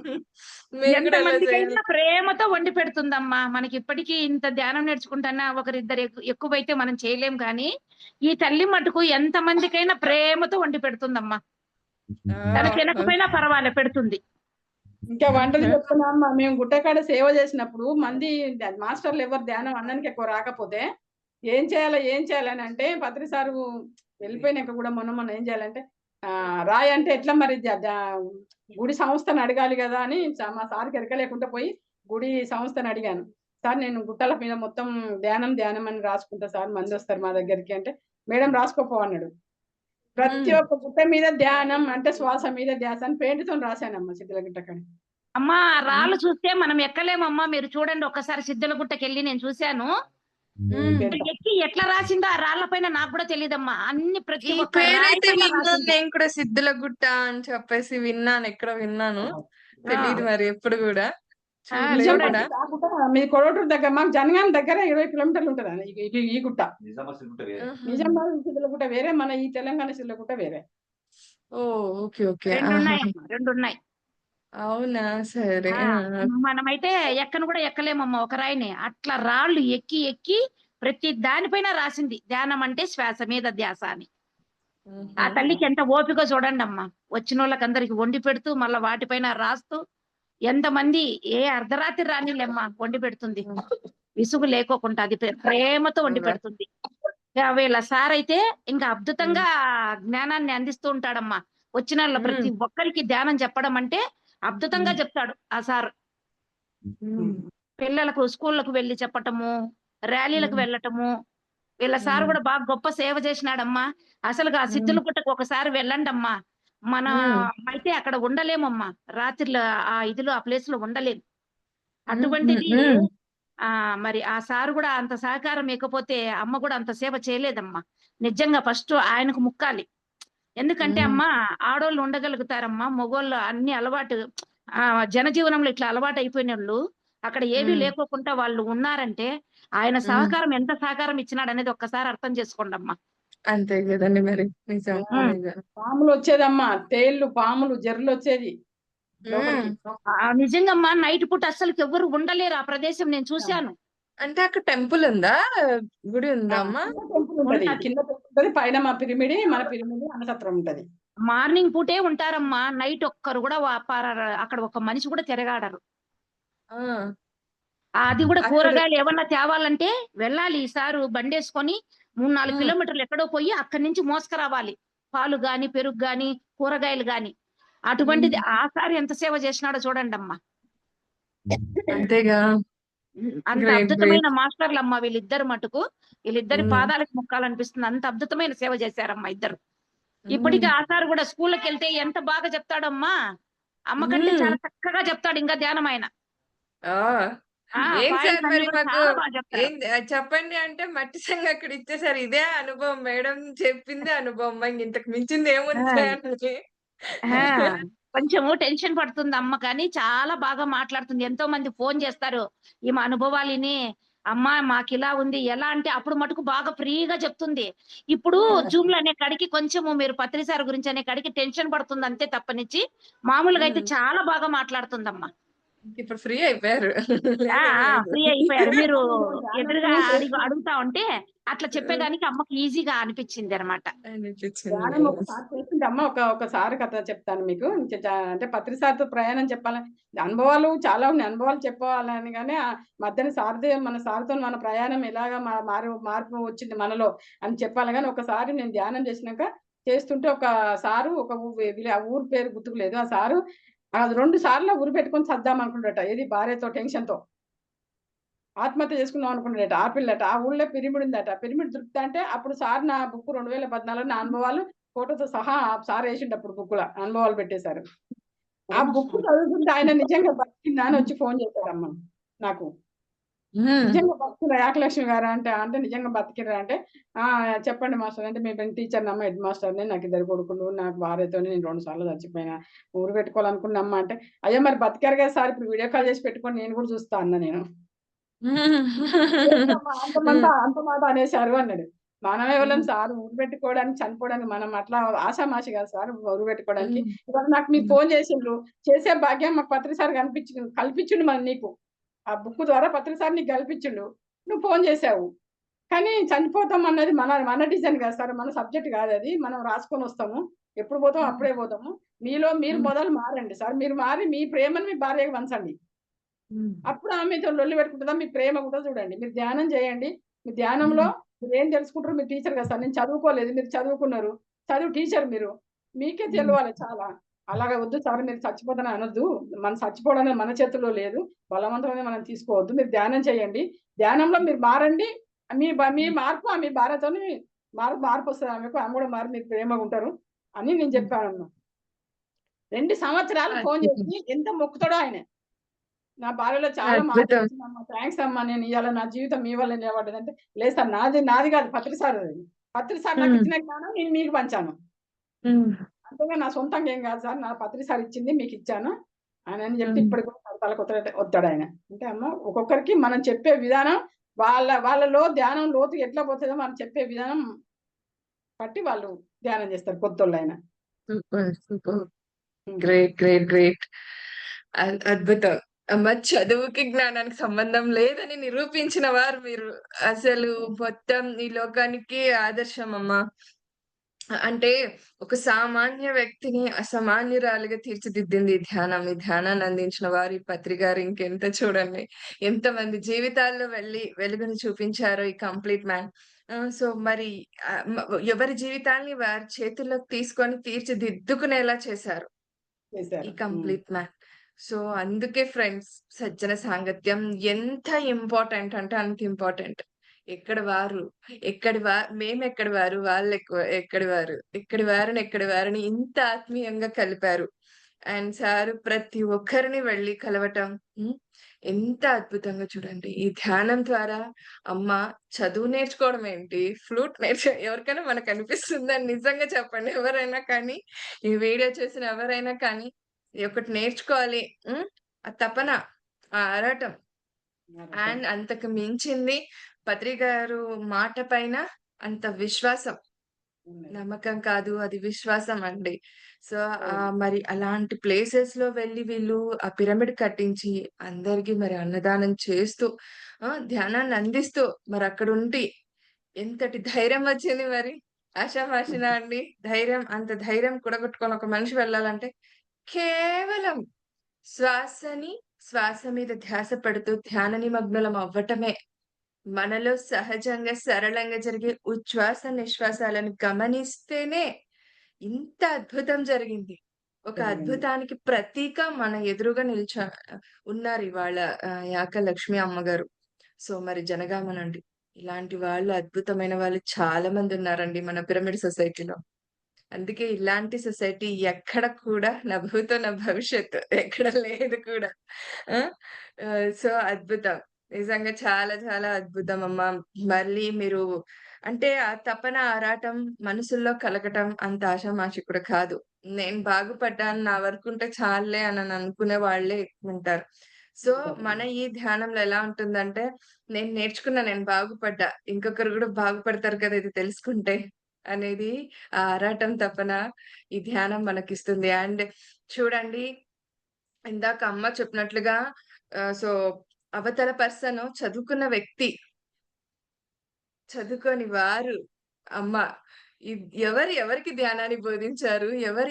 మేము ఎంత కూడా అలా చేయాలి. మందికైనా ప్రేమతో వండి పెడుతుందమ్మా. మనకి ఇప్పటికీ ఇంత ధ్యానం నేర్చుకుంటున్నా ఒకరిద్దరు ఎక్కువైతే మనం చేయలేం, కానీ ఈ తల్లి మటుకు ఎంత మందికైనా ప్రేమతో వండి పెడుతుందమ్మా. తను తినకపోయినా పర్వాలే, పెడుతుంది. ఇంకా వంటలు చెప్తున్నా అమ్మా. మేము గుట్టకాడ సేవ చేసినప్పుడు మంది మాస్టర్లు ఎవరు ధ్యానం అన్నానికి ఎక్కువ రాకపోతే ఏం చేయాలని అంటే పత్రి సారు వెళ్ళిపోయినాక కూడా మొన్న ఏం చేయాలంటే రాయి అంటే ఎట్లా మరి గుడి సంస్థను అడగాలి కదా అని మా సార్కి ఎరకలేకుండా పోయి గుడి సంస్థను అడిగాను. సార్ నేను గుట్టల మీద మొత్తం ధ్యానం అని రాసుకుంటా సార్, మంది వస్తారు మా దగ్గరికి అంటే, మేడం రాసుకోపో అన్నాడు. ప్రతి ఒక్క గుట్ట మీద ధ్యానం అంటే శ్వాస మీద ధ్యాస అని పెయింట్తో రాశానమ్మా సిద్ధలగుట్ట కాడ. అమ్మా, రాళ్ళు చూస్తే మనం ఎక్కలేమమ్మా. మీరు చూడండి, ఒక్కసారి సిద్ధలగుట్టకి వెళ్ళి నేను చూశాను. ఎక్కి ఎట్లా రాసిందో ఆ రాళ్ల పైన నాకు కూడా తెలియదమ్మా. అన్ని ప్రతి ఈ ఒక్క రాయి పేరైతే పైన విన్నాను. రాసింది. నేను కూడా సిద్ధుల గుట్ట అని చెప్పేసి విన్నాను. ఎక్కడో విన్నాను. తెలీదు మరి ఎప్పుడు కూడా. చూడలేదు కూడా. చూడండి, మీ కొడవటూరు దగ్గర మాకు జనగాం దగ్గర 20 కిలోమీటర్లు ఉంటుంది ఈ గుట్ట. నిజామాబాద్ సిద్ధలగుట్ట వేరే, మన ఈ తెలంగాణ సిద్ధలగుట్ట వేరే. ఓకే. ఓకే. రెండు ఉన్నాయమ్మా, రెండు ఉన్నాయి. అవునా? సరే. మనమైతే ఎక్కను కూడా ఎక్కలేమమ్మా ఒక రాయిని. అట్లా రాళ్ళు ఎక్కి ఎక్కి ప్రతి దానిపైన రాసింది ధ్యానం అంటే శ్వాస మీద ధ్యాస అని. ఆ తల్లికి ఎంత ఓపిక చూడండి అమ్మా. వచ్చిన వాళ్ళకందరికి వండి పెడుతూ మళ్ళీ వాటిపైన రాస్తూ ఎంతమంది ఏ అర్ధరాత్రి రానిలేమ్మా వండి పెడుతుంది. విసుగు లేకోకుండా అది ప్రేమతో వండి అవునా? పెడుతుంది. వీళ్ళ సార్ అయితే ఇంకా అద్భుతంగా జ్ఞానాన్ని అందిస్తూ ఉంటాడమ్మా. వచ్చిన వాళ్ళ ప్రతి ఒక్కరికి ధ్యానం చెప్పడం అంటే అద్భుతంగా చెప్తాడు ఆ సార్. పిల్లలకు స్కూళ్ళకు వెళ్ళి చెప్పటము, ర్యాలీలకు వెళ్ళటము. వీళ్ళ సార్ కూడా బాగా గొప్ప సేవ చేసినాడమ్మా. అసలు ఆ సిద్ధుల పుట్టకు ఒకసారి వెళ్ళండి అమ్మా. మన అయితే అక్కడ ఉండలేమమ్మా. రాత్రిలో ఆ ఇదిలో ఆ ప్లేస్ లో ఉండలేము. అటువంటిది మరి ఆ సారు కూడా అంత సహకారం ఇకపోతే అమ్మ కూడా అంత సేవ చేయలేదమ్మా. నిజంగా ఫస్ట్ ఆయనకు ముక్కాలి. ఎందుకంటే అమ్మా ఆడోళ్ళు ఉండగలుగుతారమ్మా, మగోళ్ళు అన్ని అలవాటు జనజీవనంలో ఇట్లా అలవాటు అయిపోయిన వాళ్ళు అక్కడ ఏమీ లేకోకుండా వాళ్ళు ఉన్నారంటే ఆయన సహకారం ఎంత సహకారం ఇచ్చినాడు అనేది ఒక్కసారి అర్థం చేసుకోండి అమ్మా. అంతే కదండి మరి. నిజం. పాములు వచ్చేదమ్మా, తేళ్లు, పాములు, జర్రులు వచ్చేది లోపలికి. నిజంగమ్మా నైట్ పూట అస్సలు ఎవరు ఉండలేరు ఆ ప్రదేశం. నేను చూశాను. అంటే అక్కడ టెంపుల్ ఉందా, గుడి ఉందా అమ్మా? టెంపుల్ ఉంటది, కింద టెంపుల్ ఉంటది, పైన మా పిరిమిడి, మన పిరిమిడి అన్నసత్రం ఉంటది. మార్నింగ్ పూటే ఉంటారమ్మా. నైట్ ఒక్కరు కూడా అక్కడ ఒక మనిషి కూడా తిరగాడరు. అది కూడా కూరగాయలు ఏమన్నా తేవాలంటే వెళ్ళాలి. ఈసారి బండేసుకొని 3-4 కిలోమీటర్లు ఎక్కడో పోయి అక్కడి నుంచి మోసుకురావాలి. పాలు గాని, పెరుగు గాని, కూరగాయలు గాని. అటువంటిది ఆ సారి ఎంత సేవ చేసినాడో చూడండి అమ్మా. అంతేగా. అంత అద్భుతమైన మాస్టర్లు అమ్మా వీళ్ళిద్దరు మటుకు. వీళ్ళిద్దరి పాదాలకు ముక్కాలనిపిస్తుంది. అంత అద్భుతమైన సేవ చేశారమ్మా ఇద్దరు. ఇప్పటికీ ఆ సార్ కూడా స్కూల్కి వెళ్తే ఎంత బాగా చెప్తాడమ్మా. అమ్మ కంటే చాలా చక్కగా చెప్తాడు ఇంకా ధ్యానం ఆయన. ఏం సార్ మరి మాకు చెప్పండి అంటే మట్టి సంగ అక్కడ ఇచ్చేసారు. ఇదే అనుభవం మేడం చెప్పింది అనుభవం, ఇంతకు మించింది ఏముంది. కొంచెము టెన్షన్ పడుతుంది అమ్మ, కానీ చాలా బాగా మాట్లాడుతుంది. ఎంతో మంది ఫోన్ చేస్తారు ఈమె అనుభవాలిని. అమ్మా మాకు ఇలా ఉంది ఎలా అంటే అప్పుడు మటుకు బాగా ఫ్రీగా చెప్తుంది. ఇప్పుడు జూమ్లు అనే కాడికి కొంచెము మీరు పత్రిసారి గురించి అనే కాడికి టెన్షన్ పడుతుంది అంతే తప్పనిచ్చి మామూలుగా అయితే చాలా బాగా మాట్లాడుతుందమ్మా. ఇప్పుడు ఫ్రీ అయిపోయారు. ఫ్రీ అయిపోయారు. మీరు ఎదురుగా అడుగుతా ఉంటే అట్లా చెప్పేదానికి అమ్మకి ఈజీగా అనిపించింది అనమాట. అమ్మ ఒకసారి కథ చెప్తాను మీకు. అంటే పత్రిసారితో ప్రయాణం చెప్పాలని అనుభవాలు చాలా ఉన్నాయి, అనుభవాలు చెప్పాలని. కానీ మధ్యన సారితో మన సారితో మన ప్రయాణం ఎలాగా మార్పు వచ్చింది మనలో అని చెప్పాలి. కానీ ఒకసారి నేను ధ్యానం చేస్తుంటే ఒక సారు ఆ ఊరు పేరు గుర్తుకులేదు. ఆ సారు 2 సార్లు ఉరి పెట్టుకొని చద్దాం అనుకున్నాడట. ఏది భార్యతో టెన్షన్తో ఆత్మహత్య చేసుకుందాం అనుకున్నాడట. ఆ పిల్లట ఆ ఊళ్ళో పిరిమిడి ఉందట. పిరిమిడి దొరుకుతా అంటే అప్పుడు సార్ నా బుక్ 2014 నా అనుభవాలు ఫోటోతో సహా సార్ వేసిండు. అప్పుడు బుక్ లో అనుభవాలు పెట్టేశారు. ఆ బుక్ చదువుతుంటే ఆయన నిజంగా బతికిందా అని వచ్చి ఫోన్ చేశాడమ్మ నాకు. నిజంగా బతికిరా ఏకలక్ష్మి గారా అంటే నిజంగా బతికిరా అంటే చెప్పండి మాస్టర్ అంటే మేము టీచర్ నమ్మ హెడ్ మాస్టర్ని, నాకు 2 కొడుకులు, నాకు భార్యతో నేను 2 సార్లు చచ్చిపోయినా, ఊరు పెట్టుకోవాలనుకున్నామ్మా అంటే అయ్యో మరి బతికారు కదా సార్, ఇప్పుడు వీడియో కాల్ చేసి పెట్టుకొని నేను కూడా చూస్తా అన్న. నేను అంత మాట అనేశారు అన్నాడు. మనం ఎవరం సార్ ఊరు పెట్టుకోవడానికి చనిపోవడానికి మనం అట్లా ఆశామాషి కాదు సార్ ఊరు పెట్టుకోవడానికి. ఇవాళ నాకు మీకు ఫోన్ చేసిండ్రు, చేసే భాగ్యం మాకు పత్రిసారి కల్పించిండు మరి నీకు. ఆ బుక్ ద్వారా పత్రిసారి నీకు కల్పించిండు, నువ్వు ఫోన్ చేసావు. కానీ చనిపోతాం అన్నది మన డిజైన్ కాదు సార్, మన సబ్జెక్ట్ కాదు అది. మనం రాసుకొని వస్తాము, ఎప్పుడు పోతాం అప్పుడే పోతాము. మీరు మొదలు మారండి సార్, మీరు మారి మీ ప్రేమను మీ భార్యకు పంచండి. అప్పుడు ఆమెతో లొల్లి పెట్టుకుంటుందా, మీ ప్రేమ కూడా చూడండి. మీరు ధ్యానం చేయండి, మీ ధ్యానంలో మీరు ఏం తెలుసుకుంటారు. మీరు టీచర్ కదా సార్, నేను చదువుకోలేదు, మీరు చదువుకున్నారు, టీచర్ మీరు, మీకే తెలియాలి చాలా. అలాగే వద్దు సార్ మీరు చచ్చిపోతానని అనొద్దు, మన చచ్చిపోవడం అనేది మన చేతుల్లో లేదు, బలవంతమైన మనం తీసుకోవద్దు. మీరు ధ్యానం చేయండి, ధ్యానంలో మీరు మారండి, మీ మార్పు మీ భార్యతో మార్పు వస్తుంది. ఆమె కూడా మారి మీరు ప్రేమగా ఉంటారు అని నేను చెప్పాను. 2 సంవత్సరాలు ఫోన్ చేసి ఎంత మొక్కుతాడో ఆయన. నా భార్యలో చాలా మార్పు, థ్యాంక్స్ అమ్మా, నేను ఇవాళ నా జీవితం మీ వల్ల నిలబడ్డది అంటే, లేదు సార్ నాది కాదు పత్రిసారి నాకు ఇచ్చిన జ్ఞానం నేను మీకు పంచాను, అంతేగా నా సొంతంగా ఏం కాదు సార్, నా పత్రిసారి ఇచ్చింది మీకు ఇచ్చాను అని చెప్తే ఇప్పటికి తలకు వస్తాడు ఆయన. అంటే అమ్మ ఒక్కొక్కరికి మనం చెప్పే విధానం, వాళ్ళలో ధ్యానం లోతు ఎట్లా పోతుందో మనం చెప్పే విధానం బట్టి వాళ్ళు ధ్యానం చేస్తారు కొత్తోళ్ళు ఆయన. గ్రేట్ గ్రేట్ గ్రేట్, అద్భుతం అమ్మ. చదువుకి జ్ఞానానికి సంబంధం లేదని నిరూపించిన వారు మీరు. అసలు మొత్తం ఈ లోకానికి ఆదర్శం అమ్మా. అంటే ఒక సామాన్య వ్యక్తిని అసామాన్యురాలిగా తీర్చిదిద్దింది ఈ ధ్యానం. ఈ ధ్యానాన్ని అందించిన వారు ఈ పత్రి గారు ఇంకెంత చూడండి. ఎంతమంది జీవితాల్లో వెలుగుని చూపించారో ఈ కంప్లీట్ మ్యాన్. సో మరి ఆహ్, మ ఎవరి జీవితాల్ని వారి చేతుల్లోకి తీసుకొని తీర్చిదిద్దుకునేలా చేశారు ఈ చేశారు. Complete man. సో అందుకే ఫ్రెండ్స్ సజ్జన సాంగత్యం ఎంత ఇంపార్టెంట్ అంటే అంత ఇంపార్టెంట్. ఎక్కడి వారు, మేమెక్కడి వారు, ఎక్కడి వారు, ఎక్కడి వారిని ఇంత ఆత్మీయంగా కలిపారు. అండ్ సారు ప్రతి ఒక్కరిని వెళ్లి కలవటం ఎంత అద్భుతంగా చూడండి. ఈ ధ్యానం ద్వారా అమ్మ చదువు నేర్చుకోవడం ఏంటి, ఫ్లూట్ ఎవరికైనా మనకనిపిస్తుందా? నిజంగా చెప్పండి ఎవరైనా కానీ, ఈ వీడియో చూసిన ఎవరైనా కానీ ఒకటి నేర్చుకోవాలి. ఆ తపన, ఆ ఆరాటం అండ్ అంతకు మించింది పత్రి గారు మాట పైన అంత విశ్వాసం. నమ్మకం కాదు, అది విశ్వాసం అండి. సో, మరి అలాంటి ప్లేసెస్‌లో వెళ్లి వీళ్ళు ఆ పిరమిడ్ కట్టించి అందరికి మరి అన్నదానం చేస్తూ ధ్యానాన్ని అందిస్తూ మరక్కడుండి ఎంతటి ధైర్యం వచ్చింది మరి. ఆషామాషీనా అండి? అంత ధైర్యం కూడగట్టుకొని ఒక మనిషి వెళ్ళాలంటే కేవలం శ్వాస మీద ధ్యాస పెడుతూ ధ్యాన నిమగ్నులం అవ్వటమే. మనలో సహజంగా సరళంగా జరిగే ఉచ్ఛ్వాస, నిశ్వాసాలను గమనిస్తేనే ఇంత అద్భుతం జరిగింది. ఒక జరిగింది. అద్భుతానికి ప్రతీక మన ఎదురుగా ఉన్నారివాళ యాక లక్ష్మి అమ్మగారు. సో, మరి జనగామనండి. ఇలాంటి వాళ్ళు అద్భుతమైన వాళ్ళు చాలా మందున్నారండి మన పిరమిడ్ సొసైటీలో. అందుకే ఇలాంటి సొసైటీ ఎక్కడ కూడా నా భూతో, నా భవిష్యత్తు ఎక్కడ లేదు కూడా. ఆ! సో, అద్భుతం. నిజంగా చాలా చాలా అద్భుతమమ్మా. మళ్ళీ మీరు అంటే ఆ తపన, ఆరాటం మనసుల్లో కలగటం అంత ఆషామాషీ కూడా కాదు. నేను బాగుపడ్డాను, నా వరకుంటే చాలులే అని అనుకునే వాళ్ళే ఎక్కువుంటారు. సో, మన ఈ ధ్యానంలో ఎలా ఉంటుందంటే, నేను బాగుపడ్డా. ఇంకొకరు గూడా బాగుపడతారు కదా! ఇది తెలుసుకుంటే. అనేది ఆ ఆరాటం, తపన ఈ ధ్యానం మనకిస్తుంది. అండ్ చూడండి ఇందాక అమ్మ చెప్పినట్లుగా సో, అవతల పర్సను చదువుకున్న వ్యక్తి. చదువుకోని వారు అమ్మ. ఎవరికి ధ్యానాన్ని బోధించారు?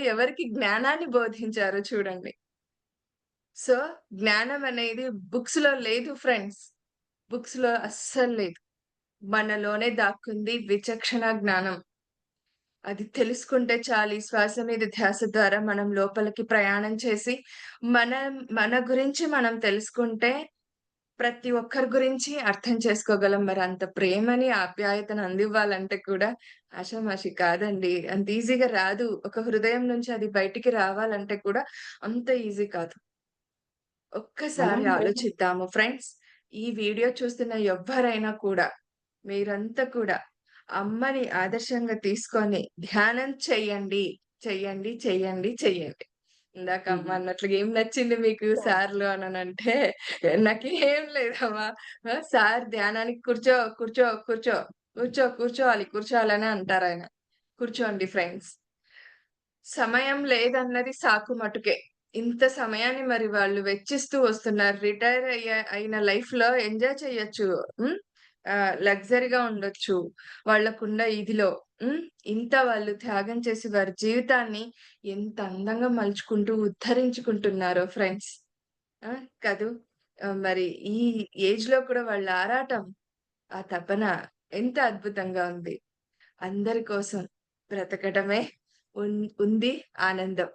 ఎవరికి జ్ఞానాన్ని బోధించారో చూడండి. సో, జ్ఞానం అనేది బుక్స్‌లో లేదు ఫ్రెండ్స్. బుక్స్‌లో అస్సలు లేదు. మనలోనే దాక్కుంది విచక్షణ జ్ఞానం. అది తెలుసుకుంటే చాలు. ఈ శ్వాస మీద ధ్యాస ద్వారా మనం లోపలికి ప్రయాణం చేసి, మన గురించి మనం తెలుసుకుంటే, ప్రతి ఒక్కరి గురించి అర్థం చేసుకోగలం. మరి అంత ప్రేమని, ఆప్యాయతను అందివ్వాలంటే కూడా ఆషామాషీ కాదండి. అంత ఈజీగా రాదు. ఒక హృదయం నుంచి అది బయటికి రావాలంటే కూడా అంత ఈజీ కాదు. ఒక్కసారి మనం ఆలోచిద్దాము ఫ్రెండ్స్. ఈ వీడియో చూస్తున్న ఎవ్వరైనా కూడా మీరంతా కూడా అమ్మని ఆదర్శంగా తీసుకొని ధ్యానం చెయ్యండి. చెయ్యండి, చెయ్యండి, చెయ్యండి. ఇందాక అమ్మ అన్నట్లుగా ఏం నచ్చింది మీకు సార్‌లో అననంటే నాకేం లేదమ్మా. సార్ ధ్యానానికి కూర్చో, కూర్చో, కూర్చో, కూర్చోవాలనే అంటారాయన. కూర్చోండి ఫ్రెండ్స్. సమయం లేదన్నది సాకు మటుకే. ఇంత సమయాన్ని మరి వాళ్ళు వెచ్చిస్తూ వస్తున్నారు. అయిన లైఫ్‌లో ఎంజాయ్ చేయొచ్చు. హ్మ్. లగ్జరీగా ఉండొచ్చు. వాళ్ళకున్న ఇదిలో. హ్మ్. ఇంత వాళ్ళు త్యాగం చేసి వారి జీవితాన్ని ఎంత అందంగా మలుచుకుంటూ ఉద్ధరించుకుంటున్నారో ఫ్రెండ్స్. ఆ! కదూ! మరి ఈ ఏజ్‌లో కూడా వాళ్ళ ఆరాటం, ఆ తపన ఎంత అద్భుతంగా ఉంది. అందరి కోసం బ్రతకడమే ఉంది ఆనందం.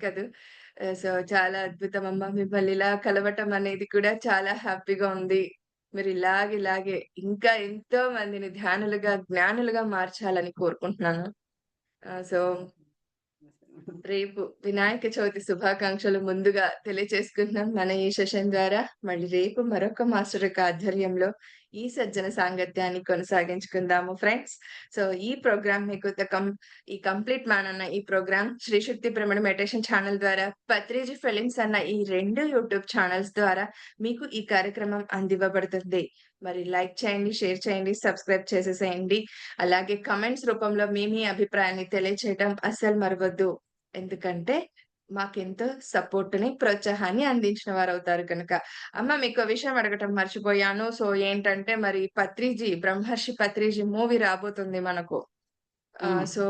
కదూ! సో, చాలా అద్భుతమమ్మా. మిమ్మల్ని ఇలా కలవటం అనేది కూడా చాలా హ్యాపీగా ఉంది. మీరు ఇలాగే ఇంకా ఎంతో మందిని జ్ఞానులుగా మార్చాలని కోరుకుంటున్నాను. సో, రేపు వినాయక చవితి శుభాకాంక్షలు ముందుగా తెలియచేసుకుంటున్నాం మన ఈ సెషన్ ద్వారా. మళ్ళీ రేపు మరొక మాస్టర్ యొక్క ఆధ్వర్యంలో ఈ సజ్జన సాంగత్యాన్ని కొనసాగించుకుందాము ఫ్రెండ్స్. సో, ఈ ప్రోగ్రామ్ మీకు ఈ కంప్లీట్ మ్యాన్ అన్న ఈ ప్రోగ్రామ్ శ్రీ శక్తి పిరమిడ్ మెడిటేషన్ ఛానల్ ద్వారా, పత్రిజీ ఫిలిమ్స్ అన్న ఈ 2 యూట్యూబ్ ఛానల్స్ ద్వారా మీకు ఈ కార్యక్రమం అందివ్వబడుతుంది. మరి లైక్ చేయండి, షేర్ చేయండి, సబ్స్క్రైబ్ చేసేసేయండి. అలాగే కామెంట్స్ రూపంలో మీ అభిప్రాయాన్ని తెలియచేయడం అస్సలు మరవద్దు. ఎందుకంటే మాకెంతో సపోర్ట్‌ని, ప్రోత్సాహాన్ని అందించిన వారవుతారు కనుక. అమ్మ మీకో విషయం అడగటం మర్చిపోయాను. సో, ఏంటంటే మరి బ్రహ్మర్షి పత్రిజీ మూవీ రాబోతుంది మనకు. సో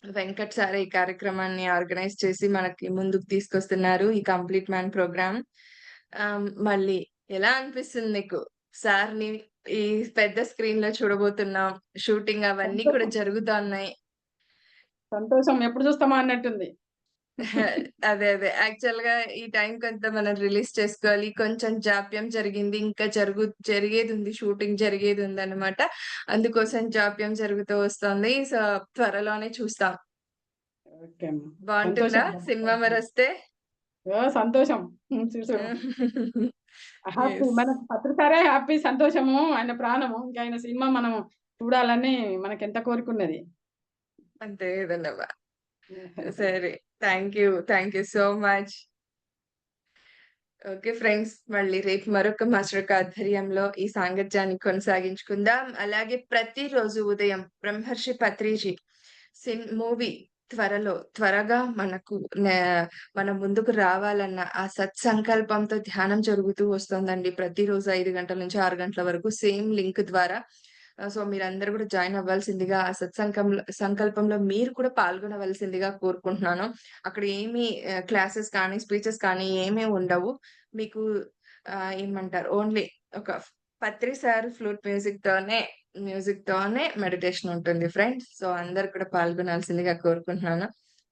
వెంకట్ సార్ ఈ కార్యక్రమాన్ని ఆర్గనైజ్ చేసి మనకి ముందుకు తీసుకొస్తున్నారు ఈ కంప్లీట్ మ్యాన్ ప్రోగ్రామ్. మళ్ళీ ఎలా అనిపిస్తుంది నీకు సార్ని ఈ పెద్ద స్క్రీన్ లో చూడబోతున్నాం, షూటింగ్ అవన్నీ కూడా జరుగుతున్నాయి. సంతోషం, ఎప్పుడు చూస్తామా అన్నట్టుంది. అదే యాక్చువల్ గా ఈ టైం కొంత మనం రిలీజ్ చేసుకోవాలి, కొంచెం జాప్యం జరిగింది, ఇంకా జరిగేది ఉంది, షూటింగ్ జరిగేది ఉంది అనమాట. అందుకోసం జాప్యం జరుగుతూ వస్తుంది. సో త్వరలోనే చూస్తాం. ఓకే అమ్మా, బాగుంటుందా సంతోషం. సినిమా మరి వస్తే? సంతోషం. చూసు హ్యాపీ, మన పత్రిసారే హ్యాపీ, సంతోషము, ఆయన ప్రాణము. ఇంకా ఆయన సినిమా మనం చూడాలని మనకి ఎంత కోరుకున్నది. అంతే కదన్నవా. సరే, thank you so much. Okay friends, మళ్ళీ రేపు మరొక మాస్టర్ ఆధ్వర్యంలో ఈ సాంగత్యాన్ని కొనసాగించుకుందాం. అలాగే ప్రతిరోజు ఉదయం బ్రహ్మర్షి పత్రిజీ మూవీ త్వరగా మన ముందుకు రావాలన్న ఆ సత్సంకల్పంతో ధ్యానం జరుగుతూ వస్తుందండి. ప్రతిరోజు 5 గంటల నుంచి 6 గంటల వరకు సేమ్ లింక్ ద్వారా. సో మీరందరూ కూడా జాయిన్ అవ్వాల్సిందిగా, ఆ సంకల్పంలో మీరు కూడా పాల్గొనవలసిందిగా కోరుకుంటున్నాను. అక్కడ ఏమి క్లాసెస్ కానీ స్పీచెస్ కానీ ఏమీ ఉండవు. మీకు ఏమంటారు, ఓన్లీ ఒక పత్రి సార్ ఫ్లూట్ మ్యూజిక్ తోనే మెడిటేషన్ ఉంటుంది ఫ్రెండ్స్. సో అందరు కూడా పాల్గొనాల్సిందిగా కోరుకుంటున్నాను.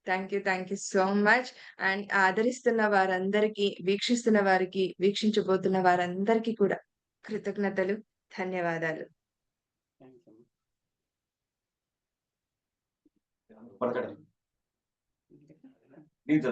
Thank you so much. And ఆదరిస్తున్న వారందరికీ, వీక్షిస్తున్న వారికి, వీక్షించబోతున్న వారందరికీ కూడా కృతజ్ఞతలు, ధన్యవాదాలు. పలకడం. దీంతో